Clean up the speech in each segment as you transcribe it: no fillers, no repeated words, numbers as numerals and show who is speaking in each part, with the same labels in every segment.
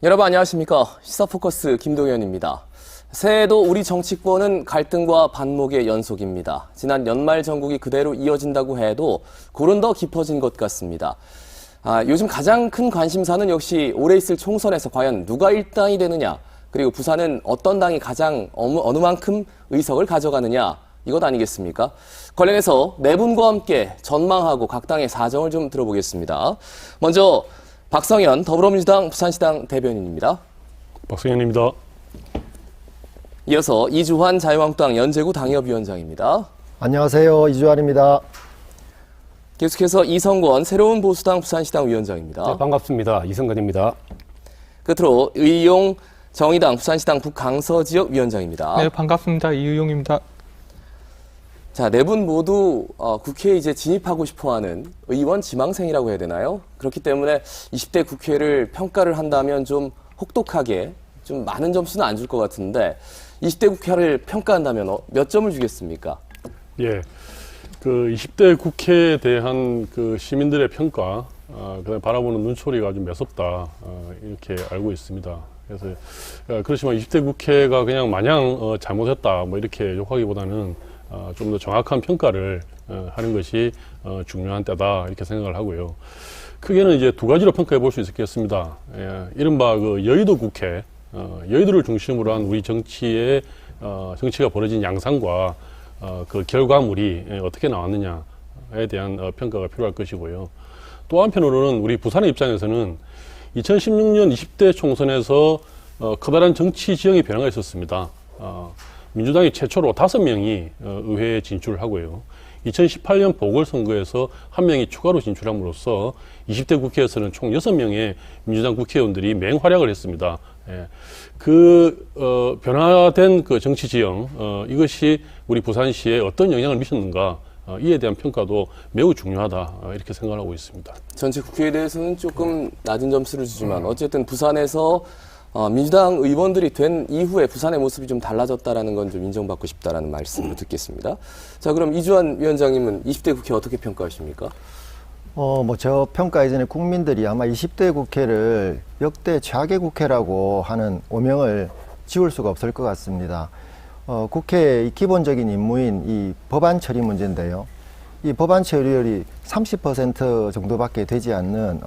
Speaker 1: 여러분 안녕하십니까. 시사포커스 김동현입니다. 새해에도 우리 정치권은 갈등과 반목의 연속입니다. 지난 연말 정국이 그대로 이어진다고 해도 골은 더 깊어진 것 같습니다. 요즘 가장 큰 관심사는 역시 올해 있을 총선에서 과연 누가 1당이 되느냐, 그리고 부산은 어떤 당이 가장 어느 만큼 의석을 가져가느냐, 이것 아니겠습니까? 관련해서 네 분과 함께 전망하고 각 당의 사정을 좀 들어보겠습니다. 먼저 박성현 더불어민주당 부산시당 대변인입니다.
Speaker 2: 박성현입니다.
Speaker 1: 이어서 이주환 자유한국당 연제구 당협위원장입니다.
Speaker 3: 안녕하세요. 이주환입니다.
Speaker 1: 계속해서 이성권 새로운 보수당 부산시당 위원장입니다.
Speaker 2: 네, 반갑습니다. 이성근입니다.
Speaker 1: 끝으로 의용 정의당 부산시당 북강서지역 위원장입니다.
Speaker 4: 네, 반갑습니다. 이의용입니다.
Speaker 1: 자, 네 분 모두 국회에 이제 진입하고 싶어하는 의원 지망생이라고 해야 되나요? 그렇기 때문에 20대 국회를 평가를 한다면 좀 혹독하게 좀 많은 점수는 안 줄 것 같은데 20대 국회를 평가한다면 몇 점을 주겠습니까?
Speaker 2: 예, 그 20대 국회에 대한 그 시민들의 평가, 그다음에 바라보는 눈초리가 아주 매섭다, 이렇게 알고 있습니다. 그래서 그렇지만 20대 국회가 그냥 마냥 잘못했다, 뭐 이렇게 욕하기보다는 좀 더 정확한 평가를 하는 것이 중요한 때다, 이렇게 생각을 하고요. 크게는 이제 두 가지로 평가해 볼 수 있겠습니다. 이른바 그 여의도 국회, 여의도를 중심으로 한 우리 정치가 벌어진 양상과 그 결과물이 어떻게 나왔느냐에 대한 평가가 필요할 것이고요. 또 한편으로는 우리 부산의 입장에서는 2016년 20대 총선에서 커다란 정치 지형의 변화가 있었습니다. 민주당이 최초로 5명이 의회에 진출하고요. 2018년 보궐선거에서 1명이 추가로 진출함으로써 20대 국회에서는 총 6명의 민주당 국회의원들이 맹활약을 했습니다. 변화된 그 정치 지형, 이것이 우리 부산시에 어떤 영향을 미쳤는가, 이에 대한 평가도 매우 중요하다, 이렇게 생각하고 있습니다.
Speaker 1: 전체 국회에 대해서는 조금 낮은 점수를 주지만 어쨌든 부산에서 민주당 의원들이 된 이후에 부산의 모습이 좀 달라졌다라는 건 좀 인정받고 싶다라는 말씀으로 듣겠습니다. 자, 그럼 이주환 위원장님은 20대 국회 어떻게 평가하십니까?
Speaker 3: 저 평가 이전에 국민들이 아마 20대 국회를 역대 최악의 국회라고 하는 오명을 지울 수가 없을 것 같습니다. 국회의 기본적인 임무인 이 법안 처리 문제인데요. 이 법안 처리율이 30% 정도밖에 되지 않는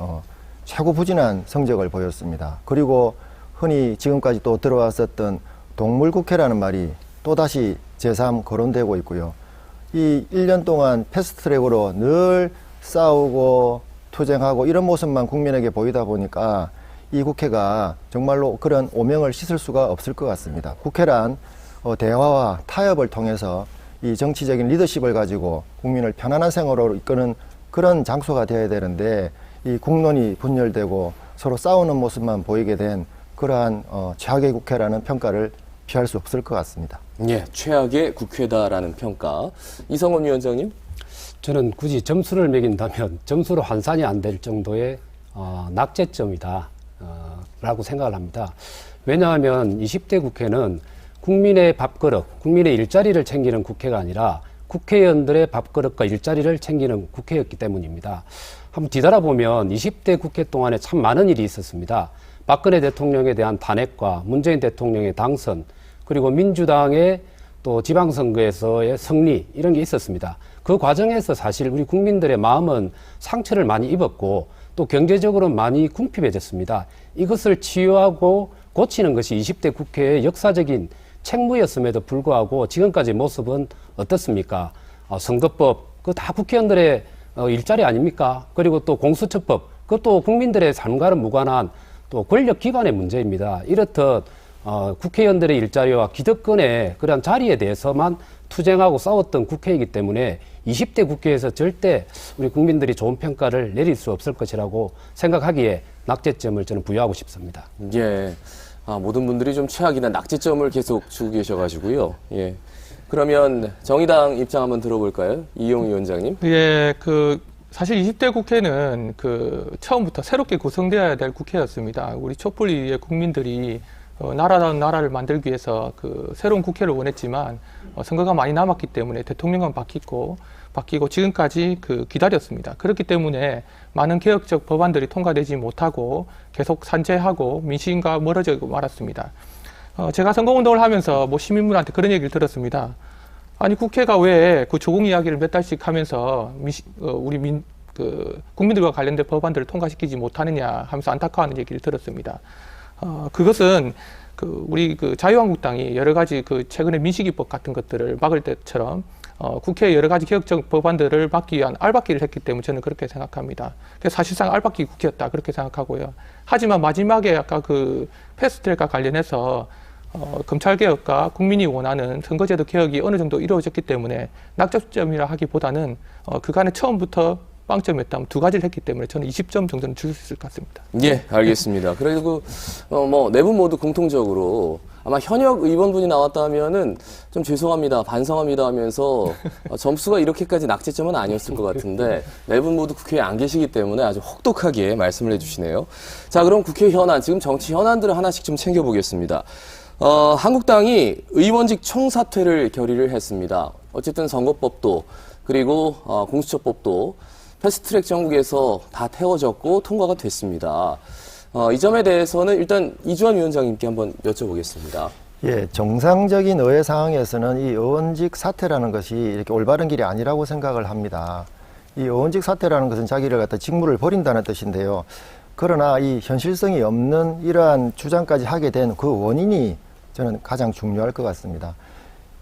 Speaker 3: 최고 부진한 성적을 보였습니다. 그리고 흔히 지금까지 또 들어왔었던 동물국회라는 말이 또다시 제3 거론되고 있고요. 이 1년 동안 패스트트랙으로 늘 싸우고 투쟁하고 이런 모습만 국민에게 보이다 보니까 이 국회가 정말로 그런 오명을 씻을 수가 없을 것 같습니다. 국회란 대화와 타협을 통해서 이 정치적인 리더십을 가지고 국민을 편안한 생활로 이끄는 그런 장소가 되어야 되는데 이 국론이 분열되고 서로 싸우는 모습만 보이게 된 그러한 최악의 국회라는 평가를 피할 수 없을 것 같습니다.
Speaker 1: 예, 최악의 국회다라는 평가. 이성원 위원장님?
Speaker 5: 저는 굳이 점수를 매긴다면 점수로 환산이 안 될 정도의 낙제점이다 라고 생각을 합니다. 왜냐하면 20대 국회는 국민의 밥그릇, 국민의 일자리를 챙기는 국회가 아니라 국회의원들의 밥그릇과 일자리를 챙기는 국회였기 때문입니다. 한번 뒤돌아보면 20대 국회 동안에 참 많은 일이 있었습니다. 박근혜 대통령에 대한 탄핵과 문재인 대통령의 당선, 그리고 민주당의 또 지방선거에서의 승리, 이런 게 있었습니다. 그 과정에서 사실 우리 국민들의 마음은 상처를 많이 입었고 또 경제적으로 많이 궁핍해졌습니다. 이것을 치유하고 고치는 것이 20대 국회의 역사적인 책무였음에도 불구하고 지금까지 모습은 어떻습니까? 선거법, 그거 다 국회의원들의 일자리 아닙니까? 그리고 또 공수처법, 그것도 국민들의 삶과는 무관한 또 권력기관의 문제입니다. 이렇듯 국회의원들의 일자리와 기득권의 그런 자리에 대해서만 투쟁하고 싸웠던 국회이기 때문에 20대 국회에서 절대 우리 국민들이 좋은 평가를 내릴 수 없을 것이라고 생각하기에 낙제점을 저는 부여하고 싶습니다.
Speaker 1: 예. 모든 분들이 좀 최악이나 낙제점을 계속 주고 계셔가지고요. 예. 그러면 정의당 입장 한번 들어볼까요? 이용 위원장님.
Speaker 4: 예, 사실 20대 국회는 처음부터 새롭게 구성되어야 될 국회였습니다. 우리 촛불위의 국민들이 나라다운 나라를 만들기 위해서 그 새로운 국회를 원했지만 선거가 많이 남았기 때문에 대통령만 바뀌고 지금까지 그 기다렸습니다. 그렇기 때문에 많은 개혁적 법안들이 통과되지 못하고 계속 산재하고 민심과 멀어져 말았습니다. 제가 선거운동을 하면서 뭐 시민분한테 그런 얘기를 들었습니다. 아니 국회가 왜 그 조국 이야기를 몇 달씩 하면서 국민들과 관련된 법안들을 통과시키지 못하느냐 하면서 안타까워하는 얘기를 들었습니다. 그것은 우리 자유한국당이 여러 가지 최근에 민식이법 같은 것들을 막을 때처럼 국회에 여러 가지 개혁적 법안들을 막기 위한 알박기를 했기 때문에 저는 그렇게 생각합니다. 그래서 사실상 알박기 국회였다 그렇게 생각하고요. 하지만 마지막에 아까 패스트트랙과 관련해서 검찰개혁과 국민이 원하는 선거제도 개혁이 어느 정도 이루어졌기 때문에 낙점이라 하기보다는 그간에 처음부터 빵점이었다면 두 가지를 했기 때문에 저는 20점 정도는 줄 수 있을 것 같습니다.
Speaker 1: 예, 알겠습니다. 그리고 네 분 모두 공통적으로 아마 현역 의원분이 나왔다면은 좀 죄송합니다, 반성합니다 하면서 점수가 이렇게까지 낙제점은 아니었을 것 같은데 네 분 모두 국회에 안 계시기 때문에 아주 혹독하게 말씀을 해주시네요. 자, 그럼 국회 현안, 지금 정치 현안들을 하나씩 좀 챙겨보겠습니다. 한국당이 의원직 총사퇴를 결의를 했습니다. 어쨌든 선거법도 그리고 공수처법도 패스트트랙 정국에서 다 태워졌고 통과가 됐습니다. 이 점에 대해서는 일단 이주환 위원장님께 한번 여쭤보겠습니다.
Speaker 3: 예, 정상적인 의회 상황에서는 이 의원직 사퇴라는 것이 이렇게 올바른 길이 아니라고 생각을 합니다. 이 의원직 사퇴라는 것은 자기를 갖다 직무를 버린다는 뜻인데요. 그러나 이 현실성이 없는 이러한 주장까지 하게 된 그 원인이 저는 가장 중요할 것 같습니다.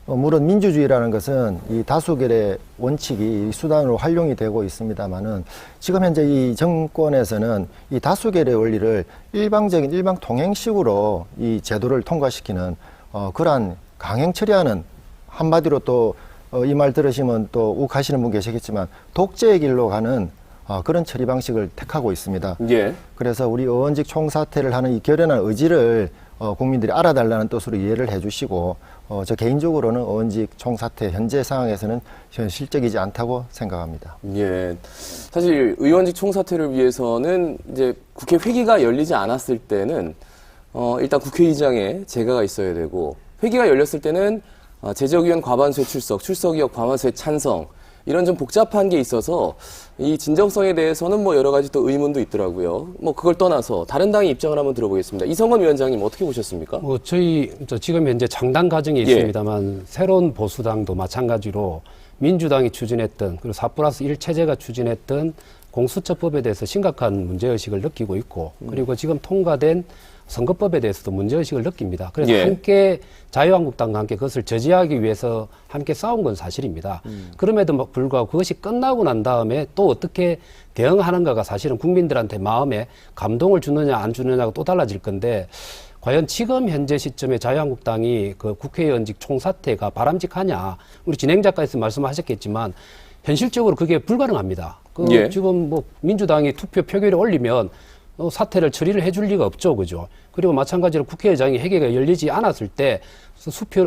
Speaker 3: 물론 민주주의라는 것은 이 다수결의 원칙이 수단으로 활용이 되고 있습니다만은 지금 현재 이 정권에서는 이 다수결의 원리를 일방적인 일방 통행식으로 이 제도를 통과시키는 그러한 강행 처리하는, 한마디로 또 이 말 들으시면 또 욱하시는 분 계시겠지만 독재의 길로 가는 그런 처리 방식을 택하고 있습니다.
Speaker 1: 예.
Speaker 3: 그래서 우리 의원직 총사퇴를 하는 이 결연한 의지를 국민들이 알아달라는 뜻으로 이해를 해주시고 저 개인적으로는 의원직 총사퇴 현재 상황에서는 현실적이지 않다고 생각합니다.
Speaker 1: 예. 사실 의원직 총사퇴를 위해서는 이제 국회 회기가 열리지 않았을 때는 일단 국회의장에 재가가 있어야 되고, 회기가 열렸을 때는 제적위원 과반수의 출석이역 과반수의 찬성, 이런 좀 복잡한 게 있어서 이 진정성에 대해서는 뭐 여러 가지 또 의문도 있더라고요. 뭐 그걸 떠나서 다른 당의 입장을 한번 들어보겠습니다. 이성건 위원장님 어떻게 보셨습니까?
Speaker 5: 저희 지금 현재 창당 과정에 있습니다만 새로운 보수당도 마찬가지로 민주당이 추진했던, 그리고 4+1 체제가 추진했던 공수처법에 대해서 심각한 문제의식을 느끼고 있고, 그리고 지금 통과된 선거법에 대해서도 문제의식을 느낍니다. 그래서 함께 자유한국당과 함께 그것을 저지하기 위해서 함께 싸운 건 사실입니다. 그럼에도 불구하고 그것이 끝나고 난 다음에 또 어떻게 대응하는가가 사실은 국민들한테 마음에 감동을 주느냐 안 주느냐가 또 달라질 건데, 과연 지금 현재 시점에 자유한국당이 그 국회의원직 총사퇴가 바람직하냐, 우리 진행자께서 말씀하셨겠지만 현실적으로 그게 불가능합니다. 지금 뭐 민주당이 투표 표결에 올리면 사퇴를 처리를 해줄 리가 없죠, 그죠? 그리고 마찬가지로 국회의장이 회기가 열리지 않았을 때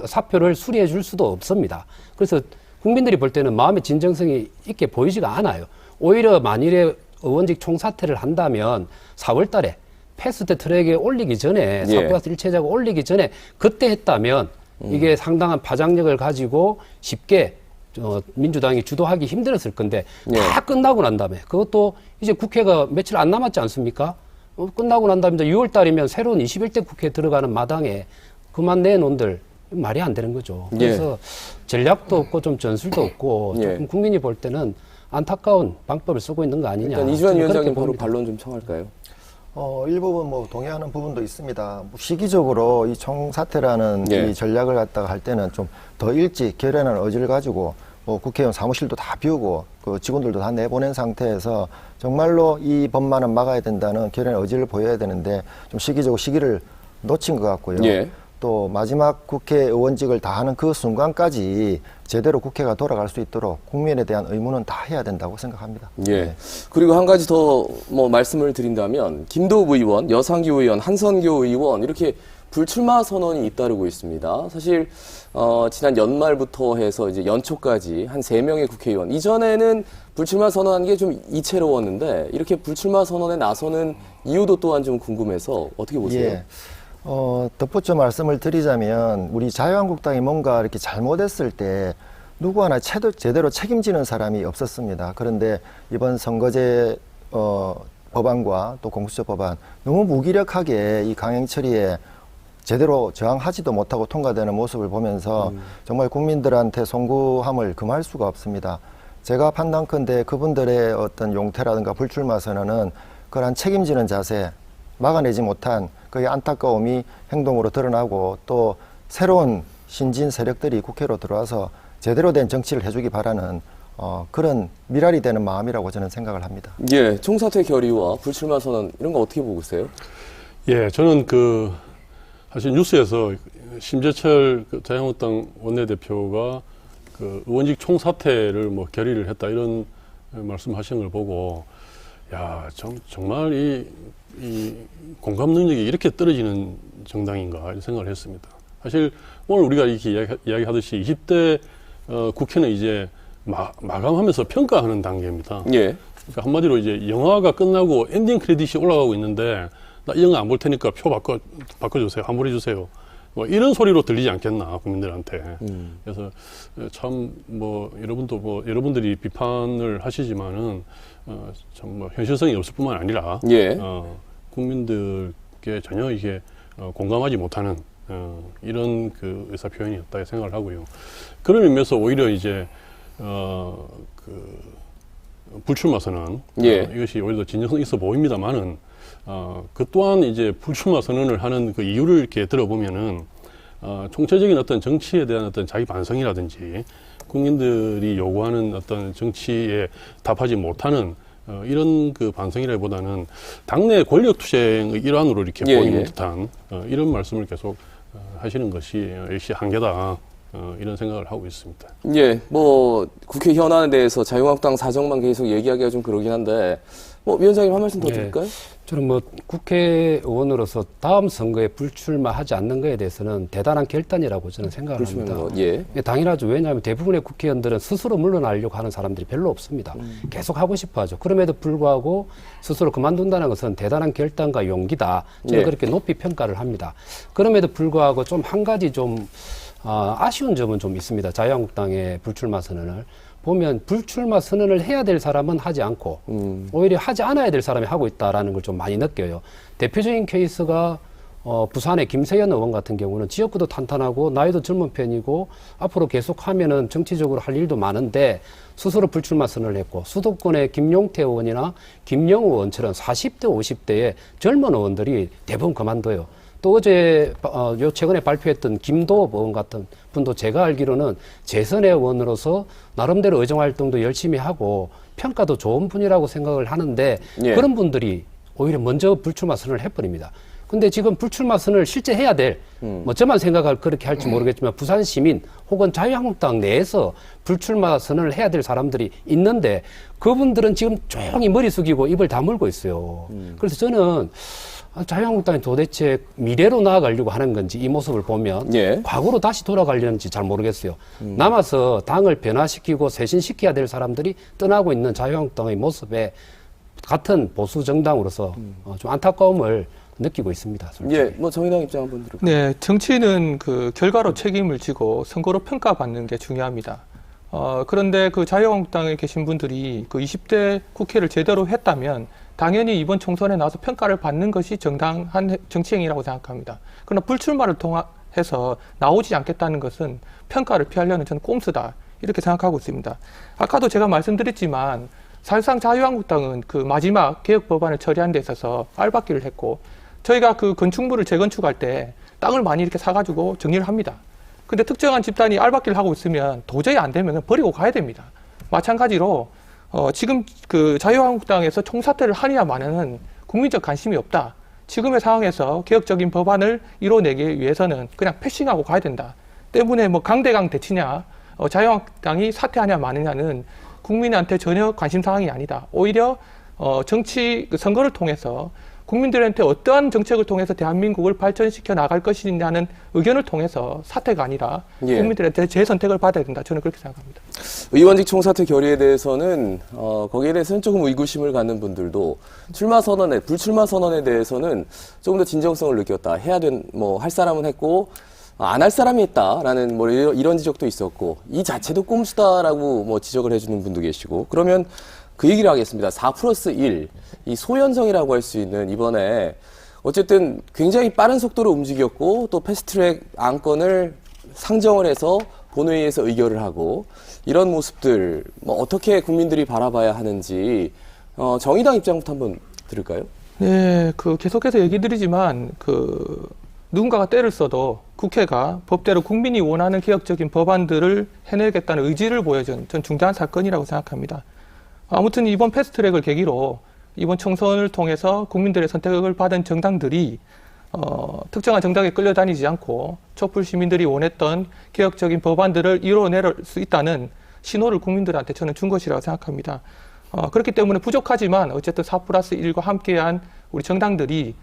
Speaker 5: 사표를 수리해 줄 수도 없습니다. 그래서 국민들이 볼 때는 마음의 진정성이 있게 보이지가 않아요. 오히려 만일에 의원직 총사퇴를 한다면 4월 달에 패스트 트랙에 올리기 전에 4+1 체제가 올리기 전에 그때 했다면 이게 상당한 파장력을 가지고 쉽게 민주당이 주도하기 힘들었을 건데 다 끝나고 난 다음에, 그것도 이제 국회가 며칠 안 남았지 않습니까? 끝나고 난 다음에 6월 달이면 새로운 21대 국회에 들어가는 마당에 그만 내놓은들 말이 안 되는 거죠. 그래서 전략도 없고 좀 전술도 없고 조금 국민이 볼 때는 안타까운 방법을 쓰고 있는 거 아니냐.
Speaker 1: 일단 이주환 위원장님 바로 반론 좀 청할까요?
Speaker 3: 일부분 뭐 동의하는 부분도 있습니다. 시기적으로 이 총사퇴라는 이 전략을 갖다가 할 때는 좀 더 일찍 결연한 의지를 가지고 국회의원 사무실도 다 비우고 그 직원들도 다 내보낸 상태에서 정말로 이 법만은 막아야 된다는 결연한 의지를 보여야 되는데 좀 시기적으로 시기를 놓친 것 같고요. 또 마지막 국회의원직을 다 하는 그 순간까지 제대로 국회가 돌아갈 수 있도록 국민에 대한 의무는 다 해야 된다고 생각합니다.
Speaker 1: 그리고 한 가지 더 뭐 말씀을 드린다면 김도읍 의원, 여상규 의원, 한선교 의원 이렇게 불출마 선언이 잇따르고 있습니다. 사실 지난 연말부터 해서 이제 연초까지 한 3명의 국회의원, 이전에는 불출마 선언한 게 좀 이채로웠는데 이렇게 불출마 선언에 나서는 이유도 또한 좀 궁금해서 어떻게 보세요?
Speaker 3: 덧붙여 말씀을 드리자면 우리 자유한국당이 뭔가 이렇게 잘못했을 때 누구 하나 제대로 책임지는 사람이 없었습니다. 그런데 이번 선거제 법안과 또 공수처 법안 너무 무기력하게 이 강행 처리에 제대로 저항하지도 못하고 통과되는 모습을 보면서 정말 국민들한테 송구함을 금할 수가 없습니다. 제가 판단컨대 그분들의 어떤 용태라든가 불출마 선언은 그러한 책임지는 자세, 막아내지 못한 그의 안타까움이 행동으로 드러나고 또 새로운 신진 세력들이 국회로 들어와서 제대로 된 정치를 해주기 바라는 그런 미랄이 되는 마음이라고 저는 생각을 합니다.
Speaker 1: 예, 총사퇴 결의와 불출마 선언 이런 거 어떻게 보고 계세요?
Speaker 2: 예, 저는 사실 뉴스에서 심재철 자유한국당 원내대표가 의원직 총사퇴를 결의를 했다 이런 말씀하신 걸 보고 야, 정말 이 공감 능력이 이렇게 떨어지는 정당인가 이런 생각을 했습니다. 사실 오늘 우리가 이렇게 이야기하듯이 20대 국회는 이제 마감하면서 평가하는 단계입니다.
Speaker 1: 예.
Speaker 2: 그러니까 한마디로 이제 영화가 끝나고 엔딩 크레딧이 올라가고 있는데 나 이 영화 안 볼 테니까 표 바꿔주세요. 환불해주세요. 이런 소리로 들리지 않겠나 국민들한테. 그래서 참 여러분들이 비판을 하시지만은 참 현실성이 없을 뿐만 아니라
Speaker 1: 예.
Speaker 2: 국민들께 전혀 이게 공감하지 못하는 이런 의사 표현이었다 생각을 하고요. 그런 의미에서 오히려 이제 불출마 선언
Speaker 1: 예.
Speaker 2: 이것이 오히려 더 진정성 있어 보입니다만은 그 또한 이제 불출마 선언을 하는 그 이유를 이렇게 들어보면은 총체적인 어떤 정치에 대한 어떤 자기 반성이라든지 국민들이 요구하는 어떤 정치에 답하지 못하는 이런 반성이라기보다는 당내 권력 투쟁의 일환으로 이렇게
Speaker 1: 예,
Speaker 2: 보이는
Speaker 1: 예.
Speaker 2: 듯한 이런 말씀을 계속 하시는 것이 역시 한계다. 이런 생각을 하고 있습니다.
Speaker 1: 예, 국회 현안에 대해서 자유한국당 사정만 계속 얘기하기가 좀 그러긴 한데, 위원장님 한 말씀 더 드릴까요?
Speaker 5: 저는 국회의원으로서 다음 선거에 불출마하지 않는 것에 대해서는 대단한 결단이라고 저는 생각을 합니다.
Speaker 1: 예.
Speaker 5: 당연하죠. 왜냐하면 대부분의 국회의원들은 스스로 물러나려고 하는 사람들이 별로 없습니다. 계속 하고 싶어 하죠. 그럼에도 불구하고 스스로 그만둔다는 것은 대단한 결단과 용기다. 저는
Speaker 1: 예.
Speaker 5: 그렇게 높이 평가를 합니다. 그럼에도 불구하고 좀 한 가지 아쉬운 점은 좀 있습니다. 자유한국당의 불출마 선언을 보면 불출마 선언을 해야 될 사람은 하지 않고 오히려 하지 않아야 될 사람이 하고 있다라는 걸 좀 많이 느껴요. 대표적인 케이스가 부산의 김세연 의원 같은 경우는 지역구도 탄탄하고 나이도 젊은 편이고 앞으로 계속하면은 정치적으로 할 일도 많은데 스스로 불출마 선언을 했고 수도권의 김용태 의원이나 김영우 의원처럼 40대, 50대의 젊은 의원들이 대부분 그만둬요. 또 어제 최근에 발표했던 김도읍 의원 같은 분도 제가 알기로는 재선의 의원으로서 나름대로 의정활동도 열심히 하고 평가도 좋은 분이라고 생각을 하는데
Speaker 1: 예.
Speaker 5: 그런 분들이 오히려 먼저 불출마 선언을 해버립니다. 근데 지금 불출마 선언을 실제 해야 될, 저만 생각할 그렇게 할지 모르겠지만 부산 시민 혹은 자유한국당 내에서 불출마 선언을 해야 될 사람들이 있는데 그분들은 지금 조용히 머리 숙이고 입을 다물고 있어요. 그래서 저는 자유한국당이 도대체 미래로 나아가려고 하는 건지 이 모습을 보면
Speaker 1: 예.
Speaker 5: 과거로 다시 돌아가려는지 잘 모르겠어요. 남아서 당을 변화시키고 쇄신시켜야 될 사람들이 떠나고 있는 자유한국당의 모습에 같은 보수 정당으로서 좀 안타까움을 느끼고 있습니다. 솔직히.
Speaker 1: 예, 정의당 입장 한번 들을까요?
Speaker 4: 네, 정치는 결과로 책임을 지고 선거로 평가받는 게 중요합니다. 그런데 자유한국당에 계신 분들이 20대 국회를 제대로 했다면 당연히 이번 총선에 나와서 평가를 받는 것이 정당한 정치행위라고 생각합니다. 그러나 불출마를 통해서 나오지 않겠다는 것은 평가를 피하려는 저는 꼼수다 이렇게 생각하고 있습니다. 아까도 제가 말씀드렸지만 사실상 자유한국당은 마지막 개혁 법안을 처리하는 데 있어서 알박기를 했고 저희가 건축물을 재건축할 때 땅을 많이 이렇게 사가지고 정리를 합니다. 근데 특정한 집단이 알박기를 하고 있으면 도저히 안 되면 버리고 가야 됩니다. 마찬가지로 지금 자유한국당에서 총사퇴를 하느냐 마냐는 국민적 관심이 없다. 지금의 상황에서 개혁적인 법안을 이뤄내기 위해서는 그냥 패싱하고 가야 된다. 때문에 강대강 대치냐, 자유한국당이 사퇴하냐 마느냐는 국민한테 전혀 관심사항이 아니다. 오히려 정치 선거를 통해서 국민들한테 어떠한 정책을 통해서 대한민국을 발전시켜 나갈 것이냐는 의견을 통해서 사퇴가 아니라
Speaker 1: 예.
Speaker 4: 국민들한테 재선택을 받아야 된다. 저는 그렇게 생각합니다.
Speaker 1: 의원직 총사퇴 결의에 대해서는 거기에 대해서는 조금 의구심을 갖는 분들도 불출마 선언에 대해서는 조금 더 진정성을 느꼈다. 할 사람은 했고 안 할 사람이 했다라는 이런 지적도 있었고 이 자체도 꼼수다라고 지적을 해주는 분도 계시고 그러면 그 얘기를 하겠습니다. 4+1 이 소연성이라고 할 수 있는 이번에 어쨌든 굉장히 빠른 속도로 움직였고 또 패스트트랙 안건을 상정을 해서 본회의에서 의결을 하고 이런 모습들 어떻게 국민들이 바라봐야 하는지 정의당 입장부터 한번 들을까요?
Speaker 4: 네, 계속해서 얘기 드리지만 누군가가 때를 써도 국회가 법대로 국민이 원하는 개혁적인 법안들을 해내겠다는 의지를 보여준 전 중대한 사건이라고 생각합니다. 아무튼 이번 패스트트랙을 계기로 이번 총선을 통해서 국민들의 선택을 받은 정당들이 특정한 정당에 끌려다니지 않고 촛불 시민들이 원했던 개혁적인 법안들을 이뤄낼 수 있다는 신호를 국민들한테 저는 준 것이라고 생각합니다. 그렇기 때문에 부족하지만 어쨌든 4+1과 함께한 우리 정당들이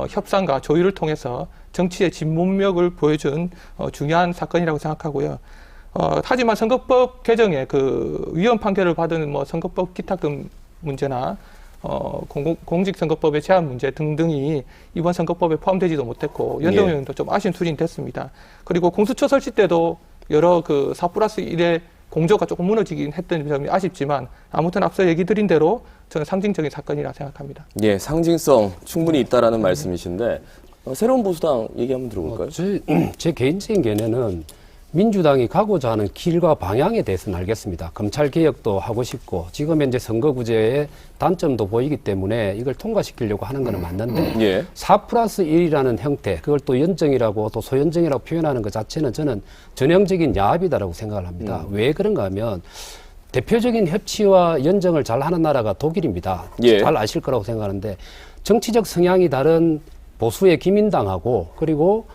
Speaker 4: 협상과 조율을 통해서 정치의 진문력을 보여준 중요한 사건이라고 생각하고요. 하지만 선거법 개정에 위헌 판결을 받은 선거법 기탁금 문제나 공직선거법의 제한 문제 등등이 이번 선거법에 포함되지도 못했고 연동형도 좀 아쉬운 수준이 됐습니다. 그리고 공수처 설치 때도 여러 4+1의 공조가 조금 무너지긴 했던 점이 아쉽지만 아무튼 앞서 얘기 드린 대로 저는 상징적인 사건이라 생각합니다.
Speaker 1: 예, 상징성 충분히 있다라는 말씀이신데 새로운 보수당 얘기 한번 들어볼까요?
Speaker 5: 제 개인적인 견해는 민주당이 가고자 하는 길과 방향에 대해서는 알겠습니다. 검찰 개혁도 하고 싶고 지금 현재 선거구제의 단점도 보이기 때문에 이걸 통과시키려고 하는 것은 맞는데
Speaker 1: 예.
Speaker 5: 4+1이라는 형태, 그걸 또 연정이라고 또 소연정이라고 표현하는 것 자체는 저는 전형적인 야합이다라고 생각을 합니다. 왜 그런가 하면 대표적인 협치와 연정을 잘 하는 나라가 독일입니다.
Speaker 1: 예.
Speaker 5: 잘 아실 거라고 생각하는데 정치적 성향이 다른 보수의 기민당하고 그리고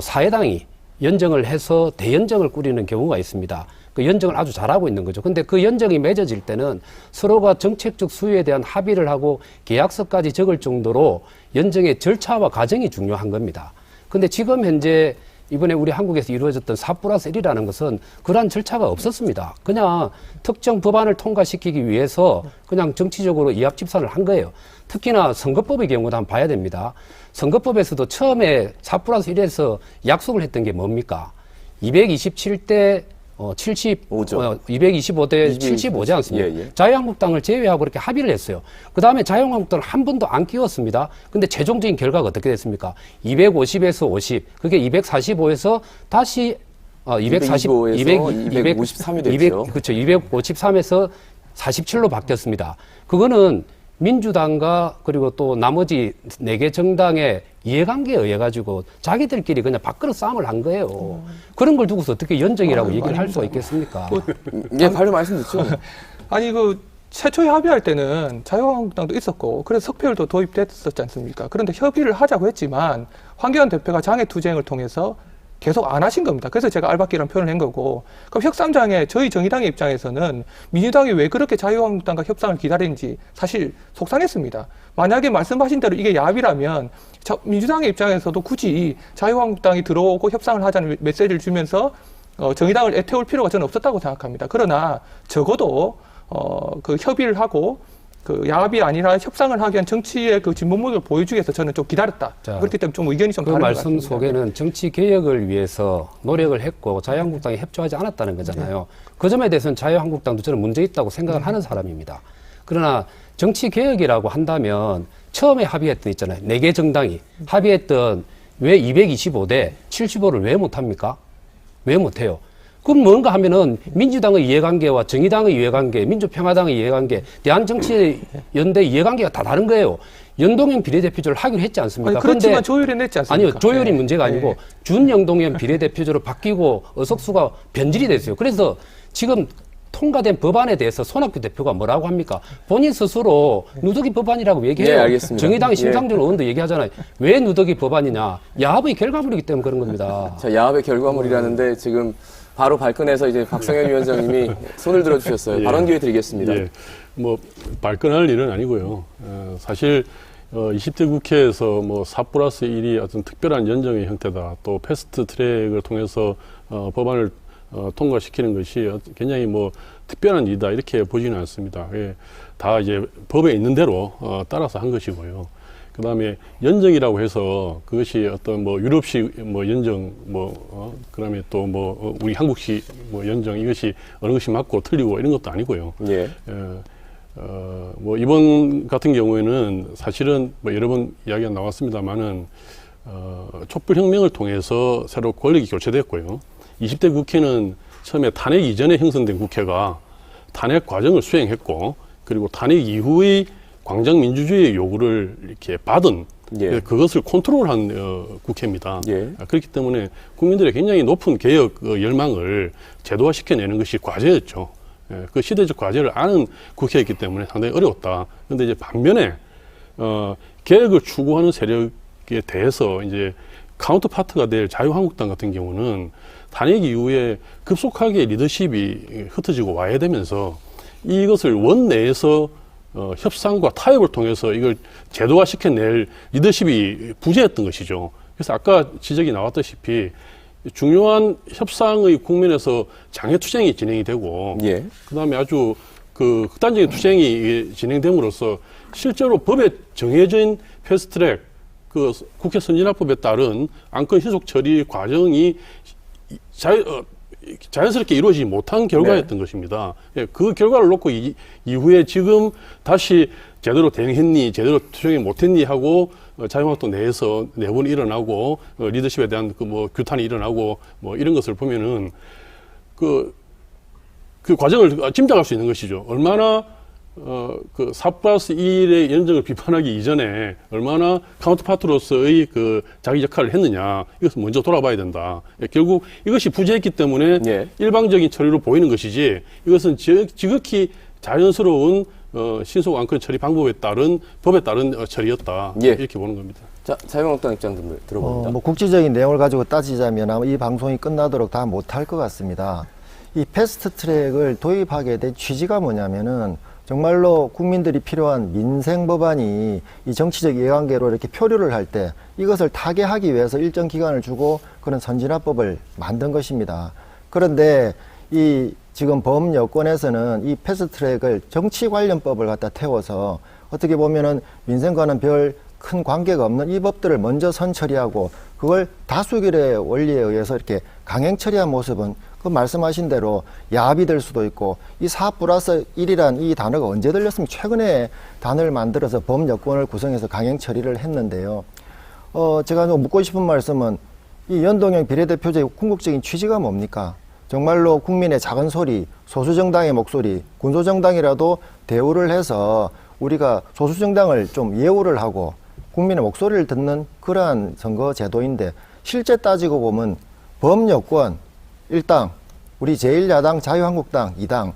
Speaker 5: 사회당이 연정을 해서 대연정을 꾸리는 경우가 있습니다. 그 연정을 아주 잘하고 있는 거죠. 근데 그 연정이 맺어질 때는 서로가 정책적 수요에 대한 합의를 하고 계약서까지 적을 정도로 연정의 절차와 과정이 중요한 겁니다. 근데 지금 현재 이번에 우리 한국에서 이루어졌던 4+1이라는 것은 그러한 절차가 없었습니다. 그냥 특정 법안을 통과시키기 위해서 그냥 정치적으로 이합집산을 한 거예요. 특히나 선거법의 경우도 한번 봐야 됩니다. 선거법에서도 처음에 4+1에서 약속을 했던 게 뭡니까? 227대 225대 75지 않습니까?
Speaker 1: 예, 예.
Speaker 5: 자유한국당을 제외하고 그렇게 합의를 했어요. 그 다음에 자유한국당을 한 번도 안 끼웠습니다. 근데 최종적인 결과가 어떻게 됐습니까? 250에서 50, 그게 245에서 다시
Speaker 1: 225에서 253이 됐죠.
Speaker 5: 그렇죠. 253에서 47로 바뀌었습니다. 그거는 민주당과 그리고 또 나머지 4개 정당의 이해관계에 의해 가지고 자기들끼리 그냥 밥그릇 싸움을 한 거예요. 그런 걸 두고서 어떻게 연정이라고 얘기를 할 수가 있겠습니까?
Speaker 1: 예, 바로 말씀 듣죠.
Speaker 4: 아니 최초에 합의할 때는 자유한국당도 있었고 그래서 석패율도 도입됐었지 않습니까? 그런데 협의를 하자고 했지만 황교안 대표가 장애투쟁을 통해서 계속 안 하신 겁니다. 그래서 제가 알박기라는 표현을 한 거고, 그럼 협상장에 저희 정의당의 입장에서는 민주당이 왜 그렇게 자유한국당과 협상을 기다리는지 사실 속상했습니다. 만약에 말씀하신 대로 이게 야합이라면 민주당의 입장에서도 굳이 자유한국당이 들어오고 협상을 하자는 메시지를 주면서 정의당을 애태울 필요가 저는 없었다고 생각합니다. 그러나 적어도 그 협의를 하고 야합이 아니라 협상을 하기 위한 정치의 진본목을 보여주기 위해서 저는 좀 기다렸다.
Speaker 5: 자,
Speaker 4: 그렇기 때문에 좀 의견이 좀
Speaker 5: 그
Speaker 4: 다른 것
Speaker 5: 말씀
Speaker 4: 같습니다.
Speaker 5: 속에는 정치 개혁을 위해서 노력을 했고 자유한국당이 협조하지 않았다는 거잖아요. 그 점에 대해서는 자유한국당도 저는 문제 있다고 생각을 하는 사람입니다. 그러나 정치 개혁이라고 한다면 처음에 합의했던 있잖아요. 4개 정당이 합의했던 왜 225대 75를 왜 못합니까? 왜 못해요? 그럼 뭔가 하면은 민주당의 이해관계와 정의당의 이해관계, 민주평화당의 이해관계, 대한정치연대 이해관계가 다 다른 거예요. 연동형 비례대표제를 하기로 했지 않습니까?
Speaker 4: 아니, 그렇지만 조율해 냈지 않습니까?
Speaker 5: 아니요, 조율이
Speaker 4: 네.
Speaker 5: 문제가 아니고
Speaker 4: 네.
Speaker 5: 준연동형 비례대표제로 바뀌고 의석수가 변질이 됐어요. 그래서 지금 통과된 법안에 대해서 손학규 대표가 뭐라고 합니까? 본인 스스로 누더기 법안이라고 얘기해요.
Speaker 1: 네, 알겠습니다.
Speaker 5: 정의당의 심상정 의원도 얘기하잖아요. 왜 누더기 법안이냐? 야합의 결과물이기 때문에 그런 겁니다.
Speaker 1: 자, 야합의 결과물이라는데 지금 바로 발끈해서 이제 박성현 위원장님이 손을 들어주셨어요.
Speaker 2: 예.
Speaker 1: 발언 기회 드리겠습니다.
Speaker 2: 예. 발끈할 일은 아니고요. 사실 20대 국회에서 4+1이 어떤 특별한 연정의 형태다. 또 패스트 트랙을 통해서 법안을 통과시키는 것이 굉장히 뭐 특별한 일이다 이렇게 보지는 않습니다. 예, 다 이제 법에 있는 대로 따라서 한 것이고요. 그 다음에 연정이라고 해서 그것이 어떤 뭐 유럽식 뭐 연정 그다음에 또 뭐 우리 한국식 뭐 연정 이것이 어느 것이 맞고 틀리고 이런 것도 아니고요.
Speaker 1: 예.
Speaker 2: 뭐 이번 같은 경우에는 사실은 뭐 여러 번 이야기가 나왔습니다만은 촛불혁명을 통해서 새로 권력이 교체됐고요. 20대 국회는 처음에 탄핵 이전에 형성된 국회가 탄핵 과정을 수행했고, 그리고 탄핵 이후의 광장민주주의의 요구를 이렇게 받은
Speaker 1: 예.
Speaker 2: 그것을 컨트롤한 국회입니다.
Speaker 1: 예.
Speaker 2: 그렇기 때문에 국민들의 굉장히 높은 개혁 열망을 제도화시켜내는 것이 과제였죠. 그 시대적 과제를 아는 국회였기 때문에 상당히 어려웠다. 그런데 이제 반면에 개혁을 추구하는 세력에 대해서 이제 카운터파트가 될 자유한국당 같은 경우는 탄핵 이후에 급속하게 리더십이 흩어지고 와야 되면서 이것을 원내에서 협상과 타협을 통해서 이걸 제도화시켜낼 리더십이 부재했던 것이죠. 그래서 아까 지적이 나왔다시피 중요한 협상의 국면에서 장애투쟁이 진행이 되고,
Speaker 1: 예.
Speaker 2: 그다음에 아주 그 극단적인 투쟁이 진행됨으로써 실제로 법에 정해진 패스트트랙 그 국회 선진화법에 따른 안건 희속 처리 과정이 자연스럽게 이루어지지 못한 결과였던 것입니다. 예, 그 결과를 놓고 이후에 지금 다시 제대로 대응했니, 제대로 투쟁이 못했니 하고 자유한국당 내에서 내분이 일어나고 리더십에 대한 그 뭐 규탄이 일어나고 뭐 이런 것을 보면은 그 과정을 짐작할 수 있는 것이죠. 얼마나 그 4+1의 연정을 비판하기 이전에 얼마나 카운터파트로서의 그 자기 역할을 했느냐, 이것을 먼저 돌아봐야 된다. 결국 이것이 부재했기 때문에
Speaker 1: 예.
Speaker 2: 일방적인 처리로 보이는 것이지, 이것은 지극히 자연스러운 신속 안건 처리 방법에 따른 법에 따른 처리였다.
Speaker 1: 예.
Speaker 2: 이렇게 보는 겁니다.
Speaker 1: 자, 자유한국당 입장 좀 들어봅니다.
Speaker 3: 뭐 국지적인 내용을 가지고 따지자면 아마 이 방송이 끝나도록 다 못할 것 같습니다. 이 패스트트랙을 도입하게 된 취지가 뭐냐면은 정말로 국민들이 필요한 민생 법안이 이 정치적 이해관계로 이렇게 표류를 할 때 이것을 타개하기 위해서 일정 기간을 주고 그런 선진화법을 만든 것입니다. 그런데 이 지금 범여권에서는 이 패스트트랙을 정치 관련법을 갖다 태워서 어떻게 보면은 민생과는 별 큰 관계가 없는 이 법들을 먼저 선처리하고 그걸 다수결의 원리에 의해서 이렇게 강행 처리한 모습은 그 말씀하신 대로 야합이 될 수도 있고, 이 4+1이란 이 단어가 언제 들렸으면 최근에 단어를 만들어서 범여권을 구성해서 강행 처리를 했는데요. 제가 좀 묻고 싶은 말씀은 이 연동형 비례대표제의 궁극적인 취지가 뭡니까? 정말로 국민의 작은 소리, 소수정당의 목소리, 군소정당이라도 대우를 해서 우리가 소수정당을 좀 예우를 하고 국민의 목소리를 듣는 그러한 선거 제도인데, 실제 따지고 보면 범여권 1당, 우리 제1야당 자유한국당 2당,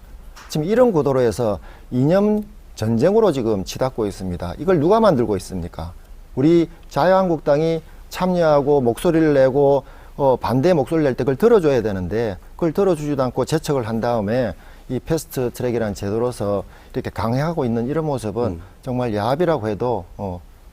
Speaker 3: 지금 이런 구도로 해서 이념 전쟁으로 지금 치닫고 있습니다. 이걸 누가 만들고 있습니까? 우리 자유한국당이 참여하고 목소리를 내고 반대 목소리를 낼 때 그걸 들어줘야 되는데 그걸 들어주지도 않고 재척을 한 다음에 이 패스트 트랙이라는 제도로서 이렇게 강행하고 있는 이런 모습은 정말 야합이라고 해도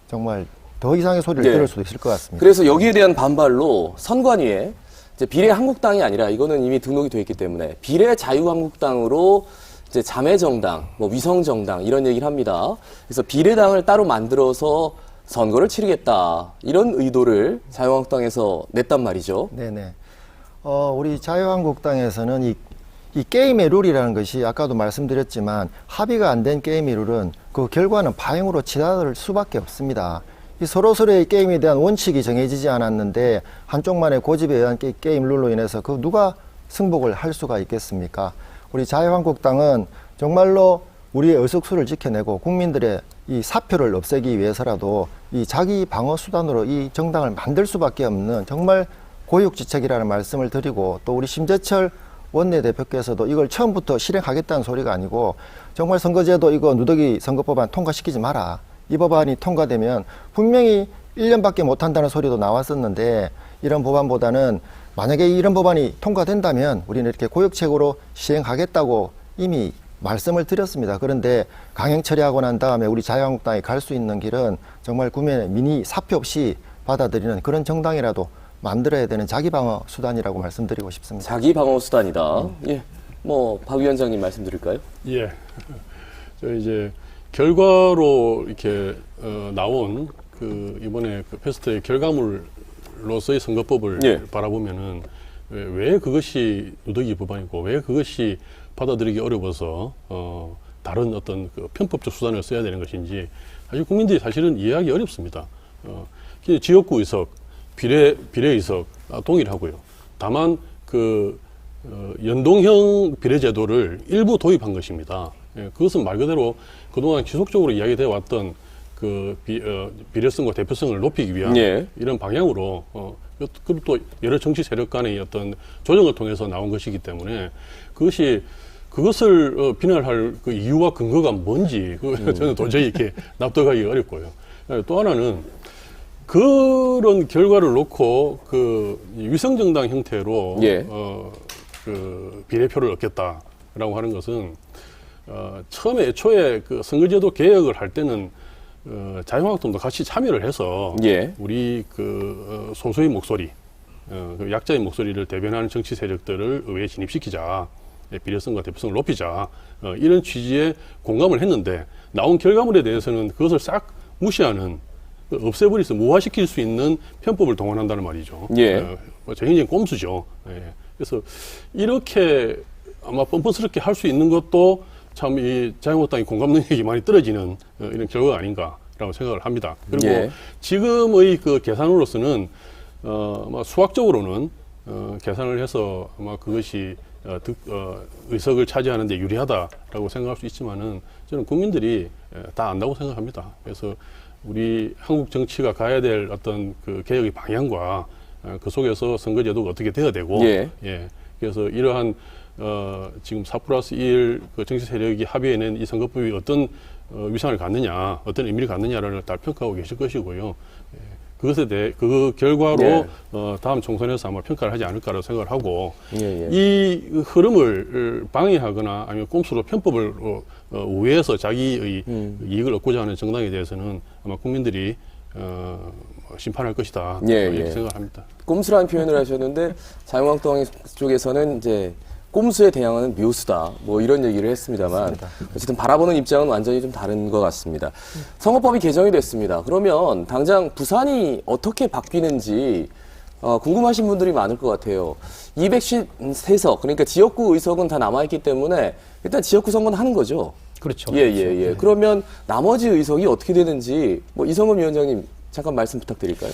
Speaker 3: 정말 더 이상의 소리를
Speaker 1: 네.
Speaker 3: 들을 수도 있을 것 같습니다.
Speaker 1: 그래서 여기에 대한 반발로 선관위에 이제 비례 한국당이 아니라, 이거는 이미 등록이 돼 있기 때문에 비례 자유한국당으로 이제 자매 정당, 뭐 위성 정당 이런 얘기를 합니다. 그래서 비례당을 따로 만들어서 선거를 치르겠다, 이런 의도를 자유한국당에서 냈단 말이죠.
Speaker 3: 네네. 우리 자유한국당에서는 이 게임의 룰이라는 것이 아까도 말씀드렸지만 합의가 안 된 게임의 룰은 그 결과는 파행으로 치닫을 수밖에 없습니다. 이 서로서로의 게임에 대한 원칙이 정해지지 않았는데 한쪽만의 고집에 의한 게임 룰로 인해서 그 누가 승복을 할 수가 있겠습니까? 우리 자유한국당은 정말로 우리의 의석수를 지켜내고 국민들의 이 사표를 없애기 위해서라도 이 자기 방어 수단으로 이 정당을 만들 수밖에 없는 정말 고육지책이라는 말씀을 드리고, 또 우리 심재철 원내대표께서도 이걸 처음부터 실행하겠다는 소리가 아니고 정말 선거제도 이거 누더기 선거법안 통과시키지 마라, 이 법안이 통과되면 분명히 1년밖에 못한다는 소리도 나왔었는데, 이런 법안보다는 만약에 이런 법안이 통과된다면 우리는 이렇게 고육책으로 시행하겠다고 이미 말씀을 드렸습니다. 그런데 강행 처리하고 난 다음에 우리 자유한국당이 갈 수 있는 길은 정말 국민의 민의 사표 없이 받아들이는 그런 정당이라도 만들어야 되는 자기 방어 수단이라고 말씀드리고 싶습니다.
Speaker 1: 자기 방어 수단이다. 예. 뭐 박 위원장님 말씀드릴까요?
Speaker 2: 예. 저 이제 결과로 이렇게 나온 그 이번에 그 패스트의 결과물로서의 선거법을
Speaker 1: 예.
Speaker 2: 바라보면은 왜 그것이 누더기 법안이고 왜 그것이 받아들이기 어려워서 다른 어떤 그 편법적 수단을 써야 되는 것인지 사실 국민들이 사실은 이해하기 어렵습니다. 지역구 의석, 비례 의석 동일하고요. 다만 그 연동형 비례제도를 일부 도입한 것입니다. 예, 그것은 말 그대로 그동안 지속적으로 이야기되어 왔던 그 비례성과 대표성을 높이기 위한
Speaker 1: 예.
Speaker 2: 이런 방향으로 그리고 또 여러 정치 세력 간의 어떤 조정을 통해서 나온 것이기 때문에 그것을 비난할 그 이유와 근거가 뭔지 저는 도저히 이렇게 납득하기 어렵고요. 또 하나는 그런 결과를 놓고 그 위성정당 형태로
Speaker 1: 예.
Speaker 2: 그 비례표를 얻겠다라고 하는 것은 처음에 애초에 그 선거제도 개혁을 할 때는 자유한국당도 같이 참여를 해서
Speaker 1: 예.
Speaker 2: 우리 그 소수의 목소리, 그 약자의 목소리를 대변하는 정치 세력들을 의회에 진입시키자, 비례성과 대표성을 높이자 이런 취지에 공감을 했는데 나온 결과물에 대해서는 그것을 싹 무시하는 없애버려서 무화시킬 수 있는 편법을 동원한다는 말이죠.
Speaker 1: 예.
Speaker 2: 굉장히 꼼수죠. 예. 그래서 이렇게 아마 뻔뻔스럽게 할 수 있는 것도 참 이 자유한국당의 공감 능력이 많이 떨어지는 이런 결과가 아닌가라고 생각을 합니다. 그리고
Speaker 1: 예.
Speaker 2: 지금의 그 계산으로서는 아마 수학적으로는 계산을 해서 아마 그것이 의석을 차지하는 데 유리하다라고 생각할 수 있지만은 저는 국민들이 다 안다고 생각합니다. 그래서 우리 한국 정치가 가야 될 어떤 그 개혁의 방향과 그 속에서 선거제도가 어떻게 되어야 되고,
Speaker 1: 예.
Speaker 2: 예. 그래서 이러한 지금 4+1 그 정치 세력이 합의해낸 이 선거법이 어떤 위상을 갖느냐, 어떤 의미를 갖느냐를 다 평가하고 계실 것이고요. 예. 그것에 대해 그 결과로
Speaker 1: 예.
Speaker 2: 다음 총선에서 아마 평가를 하지 않을까라고 생각을 하고
Speaker 1: 예, 예.
Speaker 2: 이 흐름을 방해하거나 아니면 꼼수로 편법을 우회해서 자기의 이익을 얻고자 하는 정당에 대해서는 아마 국민들이 심판할 것이다.
Speaker 1: 예,
Speaker 2: 이렇게
Speaker 1: 예.
Speaker 2: 생각합니다.
Speaker 1: 꼼수라는 표현을 하셨는데 자유한국당 쪽에서는 이제 꼼수에 대항하는 묘수다. 뭐 이런 얘기를 했습니다만 어쨌든 바라보는 입장은 완전히 좀 다른 것 같습니다. 선거법이 개정이 됐습니다. 그러면 당장 부산이 어떻게 바뀌는지 궁금하신 분들이 많을 것 같아요. 253석 그러니까 지역구 의석은 다 남아있기 때문에 일단 지역구 선거는 하는 거죠.
Speaker 5: 그렇죠.
Speaker 1: 예. 그러면 나머지 의석이 어떻게 되는지 뭐 이성금 위원장님 잠깐 말씀 부탁드릴까요?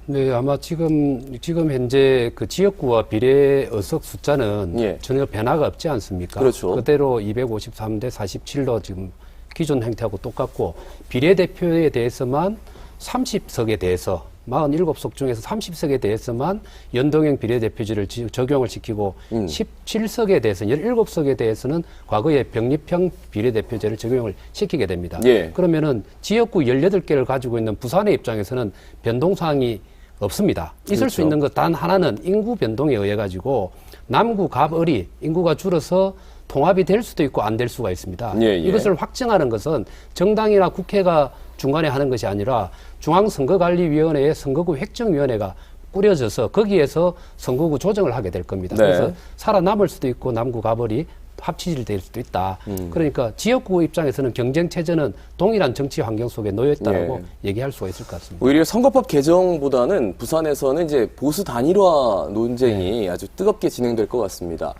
Speaker 5: 네, 아마 지금 현재 그 지역구와 비례 의석 숫자는
Speaker 1: 예.
Speaker 5: 전혀 변화가 없지 않습니까?
Speaker 1: 그렇죠.
Speaker 5: 그대로 253대 47로 지금 기존 행태하고 똑같고 비례대표에 대해서만 30석에 대해서 47석 중에서 30석에 대해서만 연동형 비례대표제를 적용을 시키고 17석에 대해서 17석에 대해서는 과거에 병립형 비례대표제를 적용을 시키게 됩니다.
Speaker 1: 예.
Speaker 5: 그러면은 지역구 18개를 가지고 있는 부산의 입장에서는 변동사항이 없습니다. 있을
Speaker 1: 그렇죠.
Speaker 5: 수 있는 것 단 하나는 인구 변동에 의해 가지고 남구, 갑, 을이 인구가 줄어서 통합이 될 수도 있고 안 될 수가 있습니다.
Speaker 1: 예.
Speaker 5: 이것을 확정하는 것은 정당이나 국회가 중간에 하는 것이 아니라 중앙선거관리위원회의 선거구 획정위원회가 꾸려져서 거기에서 선거구 조정을 하게 될 겁니다.
Speaker 1: 네.
Speaker 5: 그래서 살아남을 수도 있고 남구, 갑을이 합치질 될 수도 있다. 그러니까 지역구 입장에서는 경쟁 체제는 동일한 정치 환경 속에 놓여 있다라고 얘기할 수가 있을 것 같습니다.
Speaker 1: 오히려 선거법 개정보다는 부산에서는 이제 보수 단일화 논쟁이 아주 뜨겁게 진행될 것 같습니다.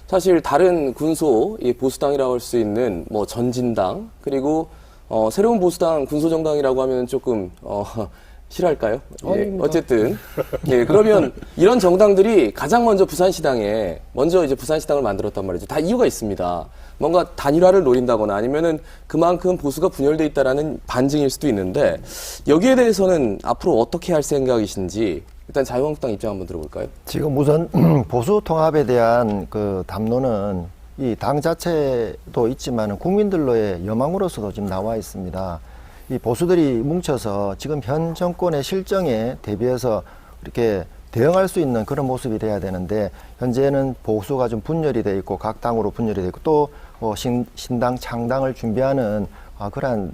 Speaker 1: 사실 다른 군소 이 보수당이라고 할 수 있는 뭐 전진당 그리고 새로운 보수당 군소정당이라고 하면 조금 싫어할까요? 예, 어쨌든 예, 그러면 이런 정당들이 가장 먼저 부산시당에 먼저 이제 부산시당을 만들었단 말이죠. 다 이유가 있습니다. 뭔가 단일화를 노린다거나 아니면은 그만큼 보수가 분열돼 있다라는 반증일 수도 있는데 여기에 대해서는 앞으로 어떻게 할 생각이신지 일단 자유한국당 입장 한번 들어볼까요?
Speaker 3: 지금 우선 보수 통합에 대한 그 담론은 이 당 자체도 있지만 국민들로의 여망으로서도 지금 나와 있습니다. 이 보수들이 뭉쳐서 지금 현 정권의 실정에 대비해서 이렇게 대응할 수 있는 그런 모습이 돼야 되는데 현재는 보수가 좀 분열이 돼 있고 각 당으로 분열이 돼 있고 또 신당 창당을 준비하는 그러한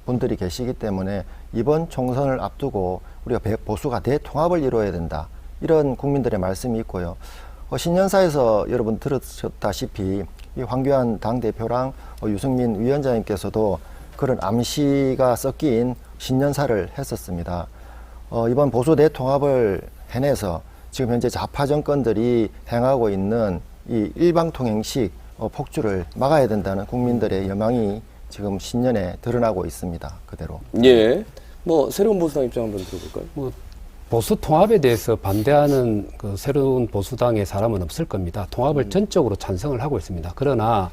Speaker 3: 분들이 계시기 때문에 이번 총선을 앞두고 우리가 보수가 대통합을 이루어야 된다. 이런 국민들의 말씀이 있고요. 신년사에서 여러분 들으셨다시피 이 황교안 당대표랑 유승민 위원장님께서도 그런 암시가 섞인 신년사를 했었습니다. 이번 보수 대통합을 해내서 지금 현재 좌파 정권들이 행하고 있는 이 일방통행식 폭주를 막아야 된다는 국민들의 여망이 지금 신년에 드러나고 있습니다. 그대로.
Speaker 1: 예. 뭐 새로운 보수당 입장 한번 들어볼까요?
Speaker 5: 뭐 보수 통합에 대해서 반대하는 그 새로운 보수당의 사람은 없을 겁니다. 통합을 전적으로 찬성을 하고 있습니다. 그러나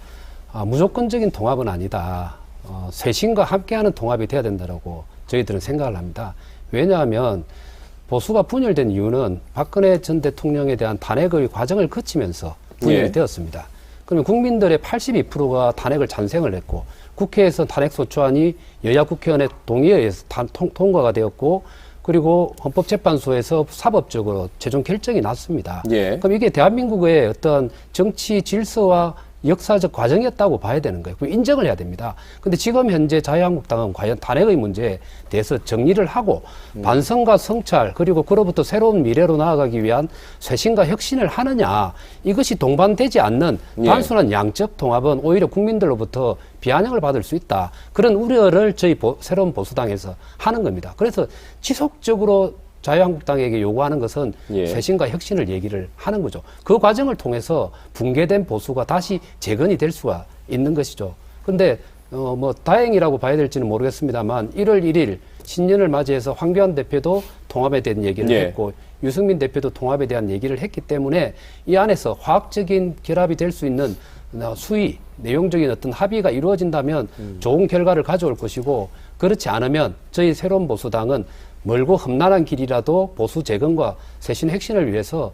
Speaker 5: 무조건적인 통합은 아니다. 쇄신과 함께하는 통합이 돼야 된다라고 저희들은 생각을 합니다. 왜냐하면 보수가 분열된 이유는 박근혜 전 대통령에 대한 탄핵의 과정을 거치면서 분열이
Speaker 1: 예.
Speaker 5: 되었습니다. 그러면 국민들의 82%가 탄핵을 찬성을 했고 국회에서 탄핵소추안이 여야 국회의원의 동의에 의해서 통과가 되었고 그리고 헌법재판소에서 사법적으로 최종 결정이 났습니다.
Speaker 1: 예.
Speaker 5: 그럼 이게 대한민국의 어떤 정치 질서와 역사적 과정이었다고 봐야 되는 거예요. 그럼 인정을 해야 됩니다. 근데 지금 현재 자유한국당은 과연 탄핵의 문제에 대해서 정리를 하고 반성과 성찰 그리고 그로부터 새로운 미래로 나아가기 위한 쇄신과 혁신을 하느냐 이것이 동반되지 않는
Speaker 1: 예.
Speaker 5: 단순한 양적 통합은 오히려 국민들로부터 비아냥을 받을 수 있다. 그런 우려를 저희 새로운 보수당에서 하는 겁니다. 그래서 지속적으로 자유한국당에게 요구하는 것은
Speaker 1: 예.
Speaker 5: 쇄신과 혁신을 얘기를 하는 거죠. 그 과정을 통해서 붕괴된 보수가 다시 재건이 될 수가 있는 것이죠. 근데 뭐 다행이라고 봐야 될지는 모르겠습니다만 1월 1일 신년을 맞이해서 황교안 대표도 통합에 대한 얘기를
Speaker 1: 예.
Speaker 5: 했고 유승민 대표도 통합에 대한 얘기를 했기 때문에 이 안에서 화학적인 결합이 될 수 있는 수위, 내용적인 어떤 합의가 이루어진다면 좋은 결과를 가져올 것이고 그렇지 않으면 저희 새로운 보수당은 멀고 험난한 길이라도 보수 재건과 쇄신 혁신을 위해서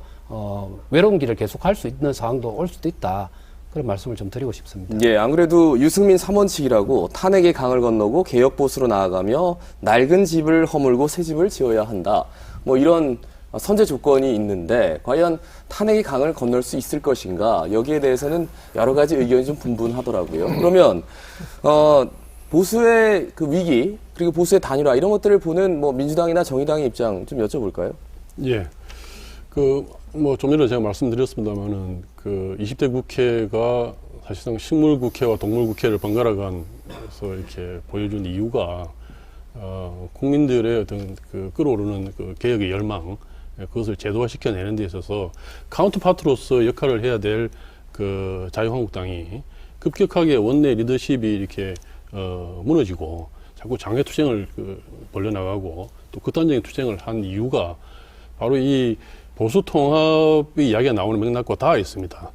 Speaker 5: 외로운 길을 계속할 수 있는 상황도 올 수도 있다. 그런 말씀을 좀 드리고 싶습니다.
Speaker 1: 예, 안 그래도 유승민 3원칙이라고 탄핵의 강을 건너고 개혁 보수로 나아가며 낡은 집을 허물고 새 집을 지어야 한다. 뭐 이런 선제 조건이 있는데 과연 탄핵의 강을 건널 수 있을 것인가? 여기에 대해서는 여러 가지 의견이 좀 분분하더라고요. 그러면 보수의 그 위기 그리고 보수의 단일화 이런 것들을 보는 뭐 민주당이나 정의당의 입장 좀 여쭤볼까요?
Speaker 2: 예. 뭐 좀 전에 제가 말씀드렸습니다만은 20대 국회가 사실상 식물 국회와 동물 국회를 번갈아 가면서 이렇게 보여준 이유가 국민들의 어떤 끌어오르는 개혁의 열망 그것을 제도화시켜내는 데 있어서 카운터파트로서 역할을 해야 될 자유한국당이 급격하게 원내 리더십이 이렇게 무너지고 자꾸 장외 투쟁을 벌려나가고 또 극단적인 투쟁을 한 이유가 바로 이 보수 통합의 이야기가 나오는 맥락과 닿아 있습니다.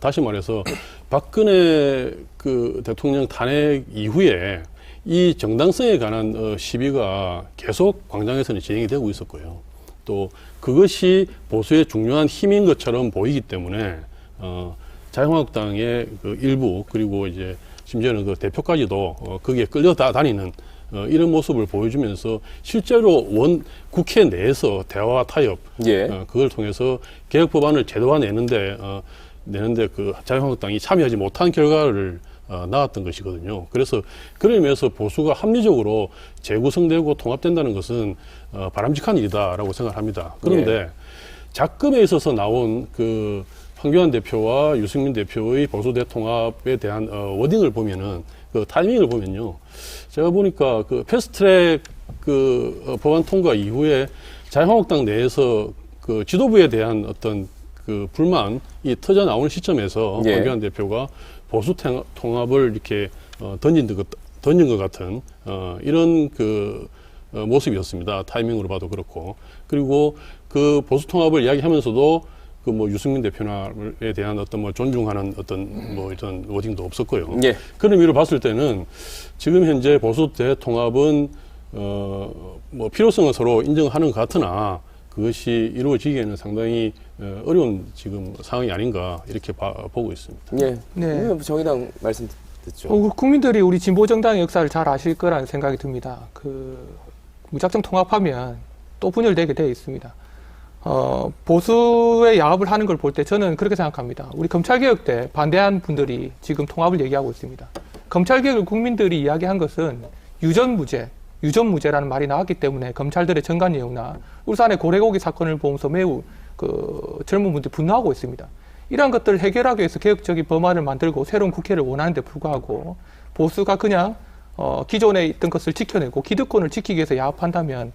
Speaker 2: 다시 말해서 박근혜 대통령 탄핵 이후에 이 정당성에 관한 시비가 계속 광장에서는 진행이 되고 있었고요. 또 그것이 보수의 중요한 힘인 것처럼 보이기 때문에 자유한국당의 일부 그리고 이제 심지어는 대표까지도 거기에 끌려다니는 이런 모습을 보여주면서 실제로 국회 내에서 대화와 타협
Speaker 1: 예.
Speaker 2: 그걸 통해서 개혁 법안을 제도화내는데 자유한국당이 참여하지 못한 결과를 나왔던 것이거든요. 그래서 그런 의미에서 보수가 합리적으로 재구성되고 통합된다는 것은 바람직한 일이다라고 생각합니다. 그런데 작금에 있어서 나온 황교안 대표와 유승민 대표의 보수 대통합에 대한 워딩을 보면은 타이밍을 보면요. 제가 보니까 패스트트랙 법안 통과 이후에 자유한국당 내에서 지도부에 대한 어떤 불만이 터져 나오는 시점에서
Speaker 1: 예.
Speaker 2: 황교안 대표가 보수 통합을 이렇게 던진 것 같은 이런 모습이었습니다. 타이밍으로 봐도 그렇고. 그리고 보수 통합을 이야기하면서도 유승민 대표에 대한 어떤 존중하는 어떤 이런 워딩도 없었고요.
Speaker 1: 예.
Speaker 2: 그런 의미로 봤을 때는 지금 현재 보수 대통합은 필요성을 서로 인정하는 것 같으나 그것이 이루어지기에는 상당히 어려운 지금 상황이 아닌가 이렇게 보고 있습니다.
Speaker 1: 예.
Speaker 4: 네.
Speaker 1: 정의당 말씀 듣죠.
Speaker 4: 국민들이 우리 진보정당의 역사를 잘 아실 거라는 생각이 듭니다. 무작정 통합하면 또 분열되게 되어 있습니다. 보수의 야합을 하는 걸 볼 때 저는 그렇게 생각합니다. 우리 검찰개혁 때 반대한 분들이 지금 통합을 얘기하고 있습니다. 검찰개혁을 국민들이 이야기한 것은 유전무죄라는 말이 나왔기 때문에 검찰들의 정관예우나 울산의 고래고기 사건을 보면서 매우 그 젊은 분들이 분노하고 있습니다. 이러한 것들을 해결하기 위해서 개혁적인 법안을 만들고 새로운 국회를 원하는데 불구하고 보수가 그냥 기존에 있던 것을 지켜내고 기득권을 지키기 위해서 야합한다면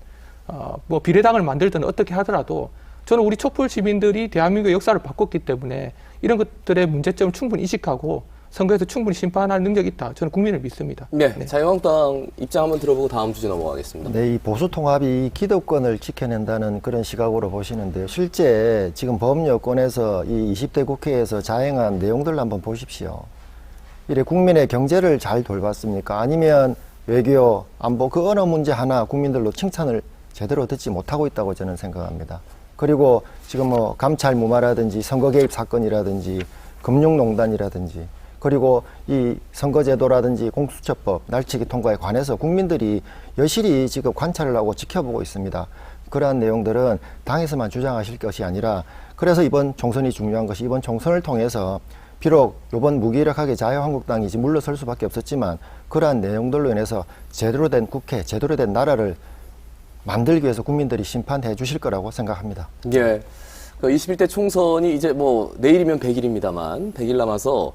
Speaker 4: 뭐 비례당을 만들든 어떻게 하더라도 저는 우리 촛불 시민들이 대한민국의 역사를 바꿨기 때문에 이런 것들의 문제점을 충분히 인식하고 선거에서 충분히 심판할 능력이 있다. 저는 국민을 믿습니다.
Speaker 1: 네, 자유한국당 입장 한번 들어보고 다음 주제 넘어가겠습니다.
Speaker 3: 네, 이 보수 통합이 기득권을 지켜낸다는 그런 시각으로 보시는데요. 실제 지금 법여권에서 이 20대 국회에서 자행한 내용들을 한번 보십시오. 이래 국민의 경제를 잘 돌봤습니까? 아니면 외교, 안보 그 어느 문제 하나 국민들로 칭찬을 제대로 듣지 못하고 있다고 저는 생각합니다. 그리고 지금 뭐 감찰 무마라든지 선거 개입 사건이라든지 금융농단이라든지 그리고 이 선거제도라든지 공수처법 날치기 통과에 관해서 국민들이 여실히 지금 관찰을 하고 지켜보고 있습니다. 그러한 내용들은 당에서만 주장하실 것이 아니라 그래서 이번 총선이 중요한 것이 이번 총선을 통해서 비록 이번 무기력하게 자유한국당이 이제 물러설 수밖에 없었지만 그러한 내용들로 인해서 제대로 된 국회, 제대로 된 나라를 만들기 위해서 국민들이 심판해 주실 거라고 생각합니다.
Speaker 1: 예. 21대 총선이 이제 뭐 내일이면 100일입니다만 100일 남아서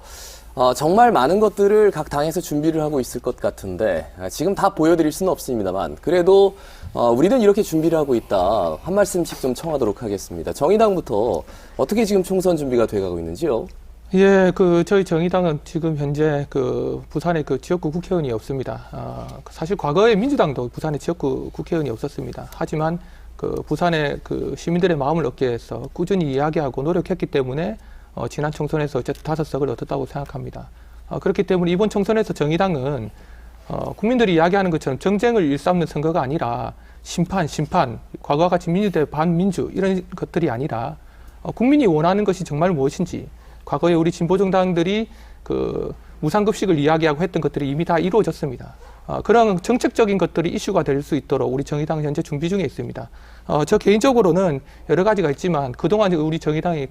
Speaker 1: 정말 많은 것들을 각 당에서 준비를 하고 있을 것 같은데 지금 다 보여드릴 수는 없습니다만 그래도 우리는 이렇게 준비를 하고 있다. 한 말씀씩 좀 청하도록 하겠습니다. 정의당부터 어떻게 지금 총선 준비가 돼가고 있는지요?
Speaker 4: 예, 저희 정의당은 지금 현재 부산에 지역구 국회의원이 없습니다. 사실 과거에 민주당도 부산에 지역구 국회의원이 없었습니다. 하지만 부산의 시민들의 마음을 얻기 위해서 꾸준히 이야기하고 노력했기 때문에 지난 총선에서 어쨌든 5석을 얻었다고 생각합니다. 그렇기 때문에 이번 총선에서 정의당은 국민들이 이야기하는 것처럼 정쟁을 일삼는 선거가 아니라 심판, 과거와 같이 민주 대 반민주 이런 것들이 아니라 국민이 원하는 것이 정말 무엇인지 과거에 우리 진보정당들이 무상급식을 이야기하고 했던 것들이 이미 다 이루어졌습니다. 그런 정책적인 것들이 이슈가 될 수 있도록 우리 정의당은 현재 준비 중에 있습니다. 저 개인적으로는 여러 가지가 있지만 그동안 우리 정의당이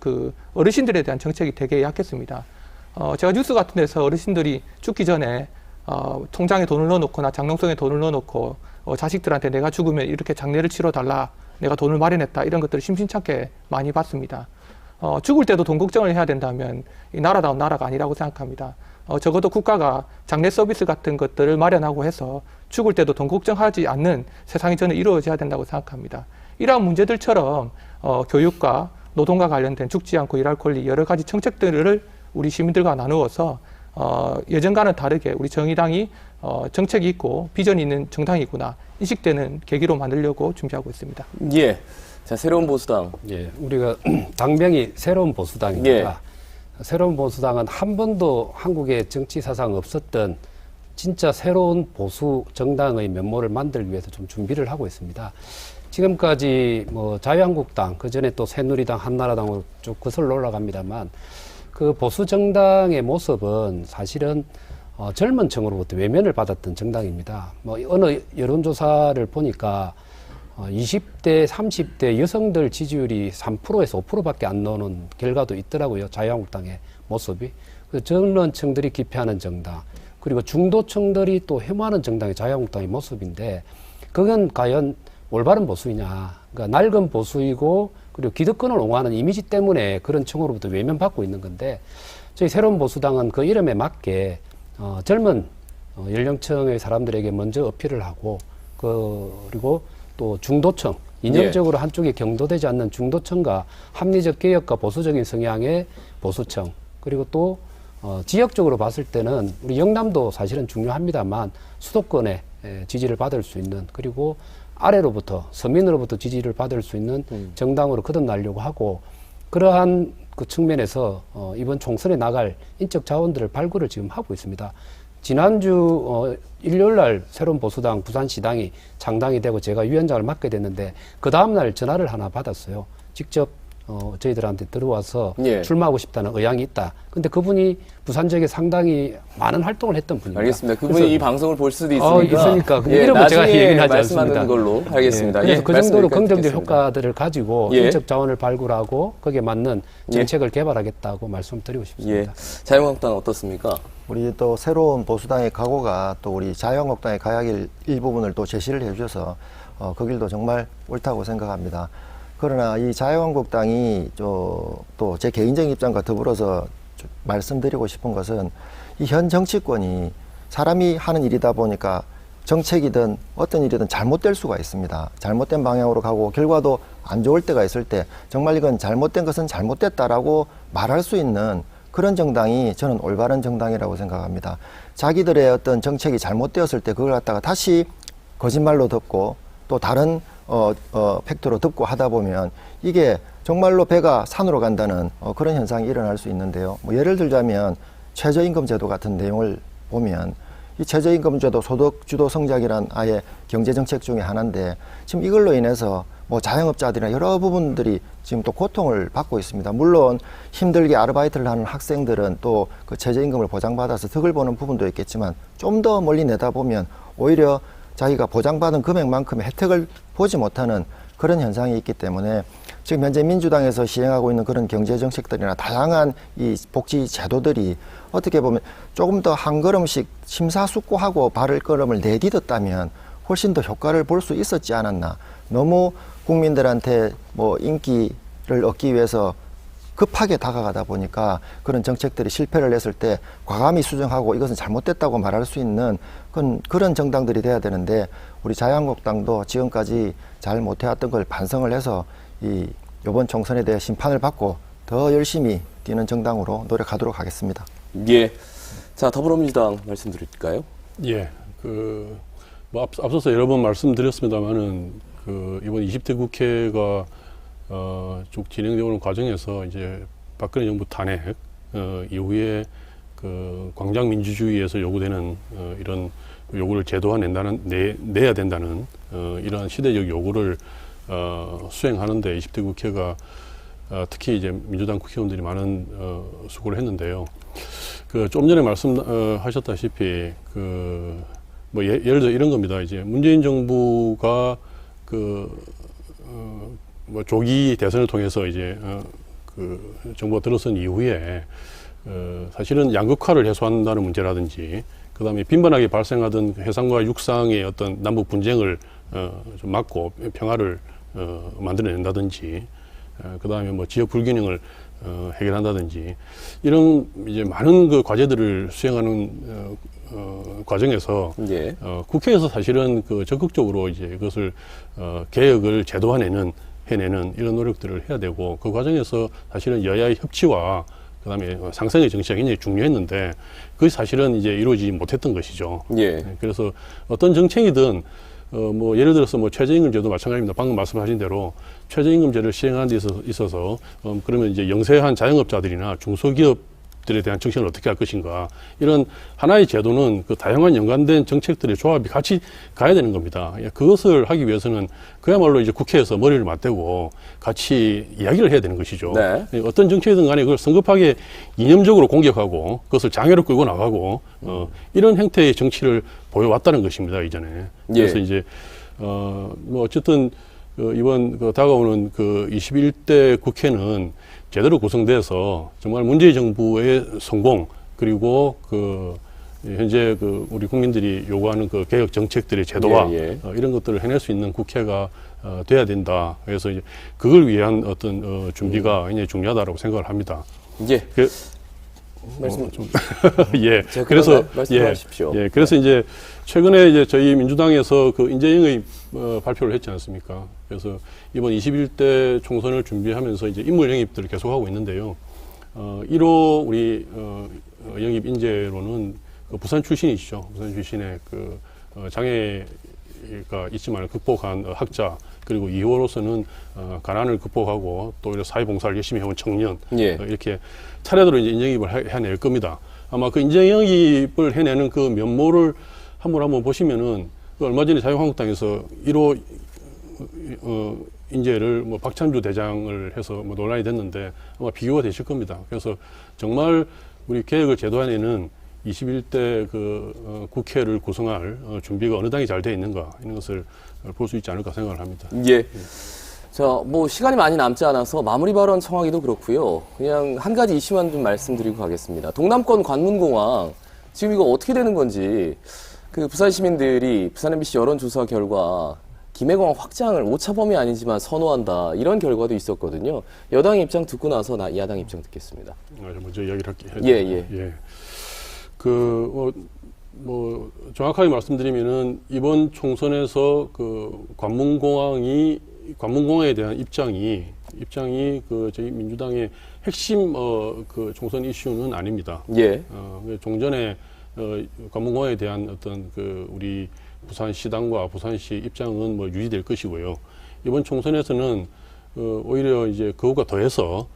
Speaker 4: 어르신들에 대한 정책이 되게 약했습니다. 제가 뉴스 같은 데서 어르신들이 죽기 전에 통장에 돈을 넣어놓거나 장롱송에 돈을 넣어놓고 자식들한테 내가 죽으면 이렇게 장례를 치러달라, 내가 돈을 마련했다 이런 것들을 심심찮게 많이 봤습니다. 죽을 때도 돈 걱정을 해야 된다면 이 나라다운 나라가 아니라고 생각합니다. 적어도 국가가 장례 서비스 같은 것들을 마련하고 해서 죽을 때도 돈 걱정하지 않는 세상이 저는 이루어져야 된다고 생각합니다. 이러한 문제들처럼 교육과 노동과 관련된 죽지 않고 일할 권리 여러 가지 정책들을 우리 시민들과 나누어서 예전과는 다르게 우리 정의당이 정책이 있고 비전이 있는 정당이구나 인식되는 계기로 만들려고 준비하고 있습니다.
Speaker 1: 예. 자, 새로운 보수당.
Speaker 5: 예, 우리가 당명이 새로운 보수당입니다.
Speaker 1: 예.
Speaker 5: 새로운 보수당은 한 번도 한국의 정치 사상 없었던 진짜 새로운 보수 정당의 면모를 만들기 위해서 좀 준비를 하고 있습니다. 지금까지 뭐 자유한국당, 그 전에 또 새누리당, 한나라당으로 쭉 거슬러 올라갑니다만 그 보수 정당의 모습은 사실은 젊은 층으로부터 외면을 받았던 정당입니다. 뭐 어느 여론조사를 보니까 20대, 30대 여성들 지지율이 3%에서 5%밖에 안 나오는 결과도 있더라고요. 자유한국당의 모습이. 그 젊은 층들이 기피하는 정당, 그리고 중도층들이 또 혐오하는 정당이 자유한국당의 모습인데 그건 과연 올바른 보수이냐. 그러니까 낡은 보수이고 그리고 기득권을 옹호하는 이미지 때문에 그런 층으로부터 외면받고 있는 건데 저희 새로운 보수당은 그 이름에 맞게 젊은 연령층의 사람들에게 먼저 어필을 하고 그리고 또 중도층, 이념적으로 한쪽에 경도되지 않는 중도층과 합리적 개혁과 보수적인 성향의 보수층, 그리고 또 지역적으로 봤을 때는 우리 영남도 사실은 중요합니다만 수도권에 지지를 받을 수 있는, 그리고 아래로부터 서민으로부터 지지를 받을 수 있는 정당으로 거듭나려고 하고, 그러한 그 측면에서 이번 총선에 나갈 인적 자원들을 발굴을 지금 하고 있습니다. 지난주 일요일 날 새로운 보수당 부산시당이 창당이 되고 제가 위원장을 맡게 됐는데 그 다음날 전화를 하나 받았어요. 직접 저희들한테 들어와서
Speaker 1: 예.
Speaker 5: 출마하고 싶다는 의향이 있다. 근데 그분이 부산 지역에 상당히 많은 활동을 했던 분입니다.
Speaker 1: 알겠습니다. 그분이 이 방송을 볼 수도 있으니까.
Speaker 5: 그 이름은 제가 얘기는 하지
Speaker 1: 말씀하는
Speaker 5: 않습니다.
Speaker 1: 걸로 알겠습니다.
Speaker 5: 그래서
Speaker 1: 예,
Speaker 5: 그 정도로
Speaker 1: 말씀
Speaker 5: 긍정적
Speaker 1: 듣겠습니다.
Speaker 5: 효과들을 가지고
Speaker 1: 예.
Speaker 5: 인적 자원을 발굴하고 거기에 맞는 정책을 개발하겠다고 말씀드리고
Speaker 1: 예.
Speaker 5: 싶습니다.
Speaker 1: 자유한국당 어떻습니까?
Speaker 3: 우리 또 새로운 보수당의 각오가 또 우리 자유한국당의 가야길 일부분을 또 제시를 해주셔서 그 길도 정말 옳다고 생각합니다. 그러나 이 자유한국당이 또 제 개인적인 입장과 더불어서 말씀드리고 싶은 것은 이 현 정치권이 사람이 하는 일이다 보니까 정책이든 어떤 일이든 잘못될 수가 있습니다. 잘못된 방향으로 가고 결과도 안 좋을 때가 있을 때 정말 이건 잘못된 것은 잘못됐다라고 말할 수 있는 그런 정당이 저는 올바른 정당이라고 생각합니다. 자기들의 어떤 정책이 잘못되었을 때 그걸 갖다가 다시 거짓말로 덮고 또 다른 팩트로 덮고 하다 보면 이게 정말로 배가 산으로 간다는 그런 현상이 일어날 수 있는데요. 뭐 예를 들자면 최저임금제도 같은 내용을 보면 이 최저임금제도 소득주도 성장이란 아예 경제정책 중에 하나인데 지금 이걸로 인해서 뭐 자영업자들이나 여러 부분들이 지금 또 고통을 받고 있습니다. 물론 힘들게 아르바이트를 하는 학생들은 또 그 최저임금을 보장받아서 득을 보는 부분도 있겠지만 좀 더 멀리 내다보면 오히려 자기가 보장받은 금액만큼의 혜택을 보지 못하는 그런 현상이 있기 때문에 지금 현재 민주당에서 시행하고 있는 그런 경제정책들이나 다양한 이 복지 제도들이 어떻게 보면 조금 더 한 걸음씩 심사숙고하고 발걸음을 내딛었다면 훨씬 더 효과를 볼 수 있었지 않았나. 너무 국민들한테 뭐 인기를 얻기 위해서 급하게 다가가다 보니까 그런 정책들이 실패를 했을 때 과감히 수정하고 이것은 잘못됐다고 말할 수 있는 그런 정당들이 돼야 되는데 우리 자유한국당도 지금까지 잘 못해왔던 걸 반성을 해서 이번 총선에 대해 심판을 받고 더 열심히 뛰는 정당으로 노력하도록 하겠습니다.
Speaker 1: 예. 자, 더불어민주당 말씀드릴까요?
Speaker 2: 예, 뭐 앞서서 여러 번 말씀드렸습니다만은 이번 20대 국회가 쭉 진행되어 오는 과정에서 이제 박근혜 정부 탄핵 이후에 광장 민주주의에서 요구되는 이런 요구를 내야 된다는 이러한 시대적 요구를 수행하는데 20대 국회가 특히 이제 민주당 국회의원들이 많은 수고를 했는데요. 좀 전에 말씀하셨다시피 뭐 예를 들어 이런 겁니다. 이제 문재인 정부가 뭐 조기 대선을 통해서 이제 정부가 들어선 이후에 사실은 양극화를 해소한다는 문제라든지 그다음에 빈번하게 발생하던 해상과 육상의 어떤 남북 분쟁을 좀 막고 평화를 만들어낸다든지 그다음에 뭐 지역 불균형을 해결한다든지 이런 이제 많은 과제들을 수행하는 과정에서
Speaker 1: 예.
Speaker 2: 국회에서 사실은 적극적으로 이제 이것을 개혁을 제도화해내는 이런 노력들을 해야 되고 그 과정에서 사실은 여야의 협치와 그다음에 상생의 정치가 굉장히 중요했는데 그것이 사실은 이제 이루어지지 못했던 것이죠.
Speaker 1: 예.
Speaker 2: 그래서 어떤 정책이든 뭐 예를 들어서 뭐 최저임금제도 마찬가지입니다. 방금 말씀하신 대로 최저임금제를 시행하는 데 있어서 그러면 이제 영세한 자영업자들이나 중소기업들에 대한 정책을 어떻게 할 것인가 이런 하나의 제도는 다양한 연관된 정책들의 조합이 같이 가야 되는 겁니다. 그것을 하기 위해서는 그야말로 이제 국회에서 머리를 맞대고 같이 이야기를 해야 되는 것이죠.
Speaker 1: 네.
Speaker 2: 어떤 정책이든 간에 그걸 성급하게 이념적으로 공격하고 그것을 장애로 끌고 나가고 이런 형태의 정치를 보여왔다는 것입니다. 이전에. 그래서
Speaker 1: 예.
Speaker 2: 이제 뭐 어쨌든 이번 다가오는 21대 국회는 제대로 구성돼서 정말 문재인 정부의 성공 그리고 현재 우리 국민들이 요구하는 개혁 정책들의 제도화 이런 것들을 해낼 수 있는 국회가 돼야 된다. 그래서 이제 그걸 위한 어떤 준비가 굉장히 중요하다고 생각을 합니다.
Speaker 1: 예.
Speaker 2: 말씀 예.
Speaker 1: 그래서 말씀하십시오.
Speaker 2: 예. 그래서 이제 최근에 이제 저희 민주당에서 인재영입 발표를 했지 않습니까? 그래서 이번 21대 총선을 준비하면서 이제 인물 영입들을 계속하고 있는데요. 1호 우리 영입 인재로는 부산 출신이시죠. 부산 출신의 장애가 있지만 극복한 학자 그리고 2호로서는 가난을 극복하고 또 사회봉사를 열심히 해온 청년 이렇게 차례대로 이제 인재영입을 해낼 겁니다. 아마 인재영입을 해내는 면모를 한번 보시면은 얼마 전에 자유한국당에서 1호 인재를 뭐 박찬주 대장을 해서 뭐 논란이 됐는데 아마 비교가 되실 겁니다. 그래서 정말 우리 개혁을 제도화해내는 21대 국회를 구성할 준비가 어느 당이 잘 되어 있는가 이런 것을 볼 수 있지 않을까 생각을 합니다.
Speaker 1: 예. 자, 뭐 시간이 많이 남지 않아서 마무리 발언 청하기도 그렇고요. 그냥 한 가지 이슈만 좀 말씀드리고 가겠습니다. 동남권 관문공항 지금 이거 어떻게 되는 건지 부산 시민들이 부산 MBC 여론조사 결과 김해공항 확장을 오차범위 아니지만 선호한다 이런 결과도 있었거든요. 여당 입장 듣고 나서 야당 입장 듣겠습니다.
Speaker 2: 먼저 이야기를 할게요.
Speaker 1: 예.
Speaker 2: 뭐 정확하게 말씀드리면은 이번 총선에서 그 관문공항에 대한 입장이 그 저희 민주당의 핵심 그 총선 이슈는 아닙니다.
Speaker 1: 예.
Speaker 2: 종전에 관문공항에 대한 어떤 그 우리 부산시당과 부산시 입장은 뭐 유지될 것이고요. 이번 총선에서는 오히려 이제 그것과 더해서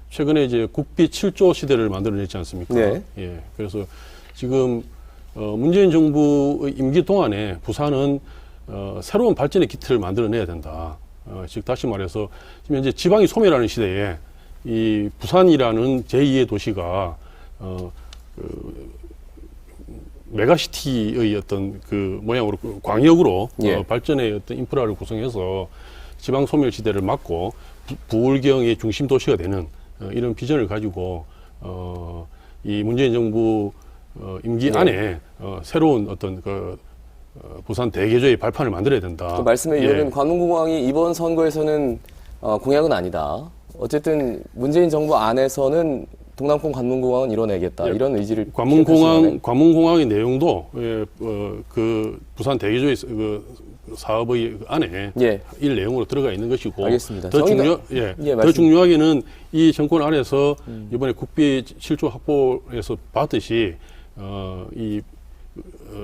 Speaker 2: 최근에 이제 국비 7조 시대를 만들어냈지 않습니까?
Speaker 1: 네.
Speaker 2: 예. 그래서 지금 문재인 정부의 임기 동안에 부산은 새로운 발전의 기틀을 만들어내야 된다. 즉 다시 말해서 지금 현재 지방이 소멸하는 시대에 이 부산이라는 제2의 도시가 메가시티의 어떤 그 모양으로 광역으로
Speaker 1: 예.
Speaker 2: 발전의 어떤 인프라를 구성해서 지방 소멸 시대를 막고 부울경의 중심 도시가 되는 이런 비전을 가지고 이 문재인 정부 임기
Speaker 1: 예.
Speaker 2: 안에 새로운 어떤 그 부산 대개조의 발판을 만들어야 된다.
Speaker 1: 그 말씀에 이어는
Speaker 2: 예.
Speaker 1: 관문공항이 이번 선거에서는 공약은 아니다. 어쨌든 문재인 정부 안에서는 동남권 관문공항은 이뤄내겠다.
Speaker 2: 예.
Speaker 1: 이런 의지를 기억하시나요?
Speaker 2: 관문공항의 내용도 그 부산 대개조의 그 사업의 안에
Speaker 1: 예.
Speaker 2: 일 내용으로 들어가 있는 것이고
Speaker 1: 알겠습니다.
Speaker 2: 더
Speaker 1: 말씀.
Speaker 2: 중요하게는 이 정권 안에서 이번에 국비 7조 확보에서 봤듯이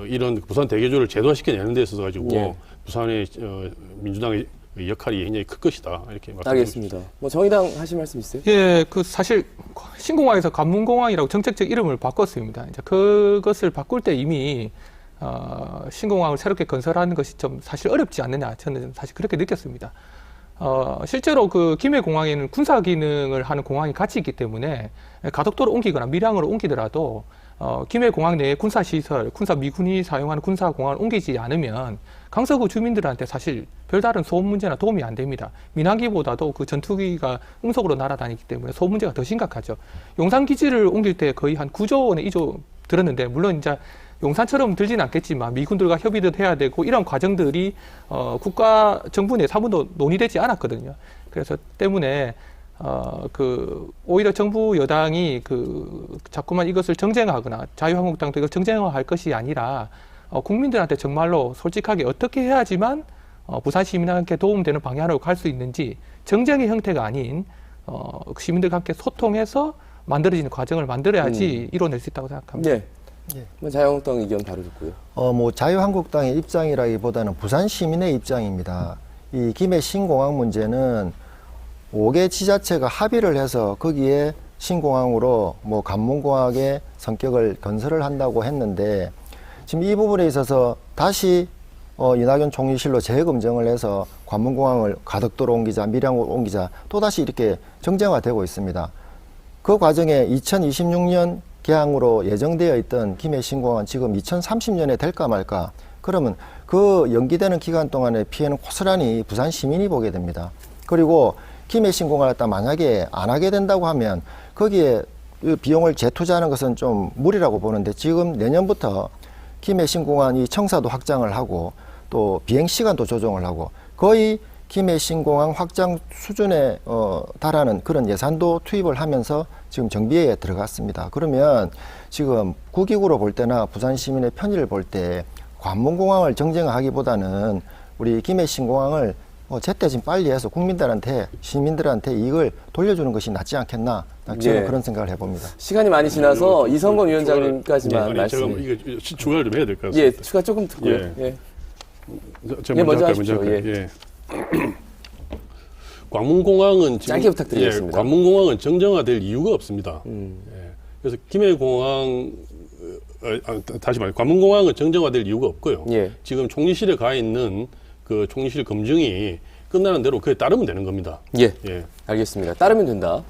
Speaker 2: 이런 부산 대개조를 제도화시켜내는 데 있어서 가지고
Speaker 1: 예.
Speaker 2: 부산의 민주당의 역할이 굉장히 클 것이다 이렇게 말씀드립니다.
Speaker 1: 알겠습니다. 뭐 정의당 하실 말씀 있어요?
Speaker 4: 예, 그 사실 신공항에서 관문공항이라고 정책적 이름을 바꿨습니다. 이제 그것을 바꿀 때 이미 신공항을 새롭게 건설하는 것이 좀 사실 어렵지 않느냐 저는 사실 그렇게 느꼈습니다. 실제로 그 김해공항에는 군사 기능을 하는 공항이 같이 있기 때문에 가덕도로 옮기거나 밀양으로 옮기더라도 김해공항 내에 군사시설, 미군이 사용하는 군사공항을 옮기지 않으면 강서구 주민들한테 사실 별다른 소음 문제나 도움이 안 됩니다. 민항기보다도 그 전투기가 음속으로 날아다니기 때문에 소음 문제가 더 심각하죠. 용산기지를 옮길 때 거의 한 9조 원의 2조 들었는데 물론 이제 용산처럼 들지는 않겠지만 미군들과 협의도 해야 되고 이런 과정들이 국가 정부 내에서 한 번도 논의되지 않았거든요. 그래서 때문에 오히려 정부 여당이 자꾸만 이것을 정쟁화하거나 자유한국당도 이걸 정쟁화할 것이 아니라 국민들한테 정말로 솔직하게 어떻게 해야지만 부산 시민한테 도움되는 방향으로 갈 수 있는지 정쟁의 형태가 아닌 시민들과 함께 소통해서 만들어지는 과정을 만들어야지 이뤄낼 수 있다고 생각합니다.
Speaker 1: 네. 예. 자유한국당 의견 바로 듣고요.
Speaker 3: 뭐 자유한국당의 입장이라기보다는 부산 시민의 입장입니다. 이 김해 신공항 문제는 5개 지자체가 합의를 해서 거기에 신공항으로 뭐 관문공항의 성격을 건설을 한다고 했는데 지금 이 부분에 있어서 다시 이낙연 총리실로 재검증을 해서 관문공항을 가덕도로 옮기자, 밀양으로 옮기자 또다시 이렇게 정쟁화되고 있습니다. 그 과정에 2026년 개항으로 예정되어 있던 김해 신공항은 지금 2030년에 될까 말까. 그러면 그 연기되는 기간 동안의 피해는 고스란히 부산 시민이 보게 됩니다. 그리고 김해 신공항을 갖다 만약에 안 하게 된다고 하면 거기에 비용을 재투자하는 것은 좀 무리라고 보는데 지금 내년부터 김해 신공항이 청사도 확장을 하고 또 비행 시간도 조정을 하고 거의 김해 신공항 확장 수준에 달하는 그런 예산도 투입을 하면서 지금 정비에 들어갔습니다. 그러면 지금 국익으로 볼 때나 부산 시민의 편의를 볼 때 관문공항을 정쟁하기보다는 우리 김해 신공항을 제때 좀 빨리 해서 국민들한테 시민들한테 이걸 돌려주는 것이 낫지 않겠나 저는
Speaker 1: 예.
Speaker 3: 그런 생각을 해봅니다.
Speaker 1: 시간이 많이 지나서 이성건 위원장님까지만 말씀.
Speaker 2: 제가 이거 추가를 좀 해야 될 것 같습니다.
Speaker 1: 예, 추가 조금 듣고요.
Speaker 2: 예.
Speaker 1: 예.
Speaker 2: 제가
Speaker 1: 먼저
Speaker 2: 할까요?
Speaker 1: 하십시오.
Speaker 2: 할까요? 예. 관문공항은 지금
Speaker 1: 짧게 부탁드리겠습니다.
Speaker 2: 관문공항은 정정화될 이유가 없습니다. 예. 그래서 김해공항 다시 말해 관문공항은 정정화될 이유가 없고요.
Speaker 1: 예.
Speaker 2: 지금 총리실에 가 있는 그 총리실 검증이 끝나는 대로 그에 따르면 되는 겁니다.
Speaker 1: 예.
Speaker 2: 예.
Speaker 1: 알겠습니다. 따르면 된다.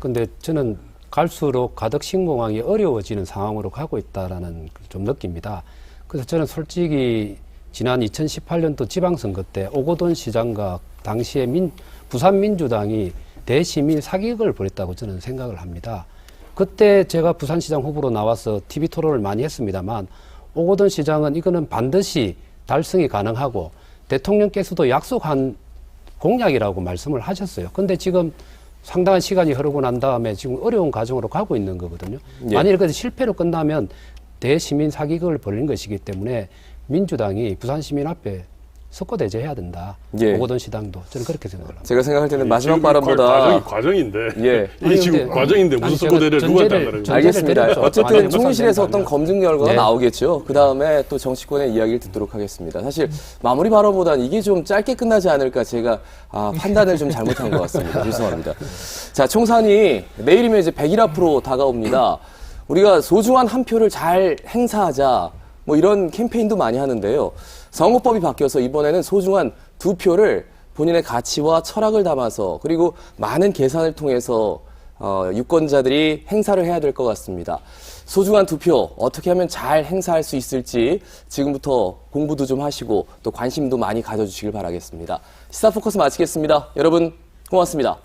Speaker 5: 근데 저는 갈수록 가덕 신공항이 어려워지는 상황으로 가고 있다라는 걸 좀 느낍니다. 그래서 저는 솔직히 지난 2018년도 지방선거 때 오거돈 시장과 당시에 부산 민주당이 대시민 사기극을 벌였다고 저는 생각을 합니다. 그때 제가 부산시장 후보로 나와서 TV 토론을 많이 했습니다만 오거돈 시장은 이거는 반드시 달성이 가능하고 대통령께서도 약속한 공약이라고 말씀을 하셨어요. 근데 지금 상당한 시간이 흐르고 난 다음에 지금 어려운 과정으로 가고 있는 거거든요.
Speaker 1: 예.
Speaker 5: 만일 그 실패로 끝나면 대시민 사기극을 벌인 것이기 때문에 민주당이 부산 시민 앞에 석고대죄해야 된다.
Speaker 1: 예.
Speaker 5: 오거돈 시당도 저는 그렇게 생각합니다.
Speaker 1: 제가 생각할 때는 마지막
Speaker 2: 지금
Speaker 1: 발언보다
Speaker 2: 과정인데.
Speaker 1: 예.
Speaker 2: 이게 지금
Speaker 5: 근데-
Speaker 2: 과정인데 무슨
Speaker 5: 아니,
Speaker 2: 석고대를
Speaker 5: 제가
Speaker 2: 누구한테
Speaker 5: 전제를-
Speaker 2: 한다는 거예요?
Speaker 1: 알겠습니다.
Speaker 5: 드렸죠.
Speaker 1: 어쨌든
Speaker 5: 만약에
Speaker 1: 총리실에서
Speaker 5: 무산된다면.
Speaker 1: 어떤 검증 결과가
Speaker 5: 네.
Speaker 1: 나오겠죠. 그 다음에 또 정치권의 이야기를 듣도록 하겠습니다. 사실 마무리 발언보단 이게 좀 짧게 끝나지 않을까 제가 판단을 좀 잘못한 것 같습니다. 죄송합니다. 자, 총선이 내일이면 이제 100일 앞으로 다가옵니다. 우리가 소중한 한 표를 잘 행사하자 뭐 이런 캠페인도 많이 하는데요. 선거법이 바뀌어서 이번에는 소중한 2표를 본인의 가치와 철학을 담아서 그리고 많은 계산을 통해서 유권자들이 행사를 해야 될 것 같습니다. 소중한 2표 어떻게 하면 잘 행사할 수 있을지 지금부터 공부도 좀 하시고 또 관심도 많이 가져주시길 바라겠습니다. 시사포커스 마치겠습니다. 여러분 고맙습니다.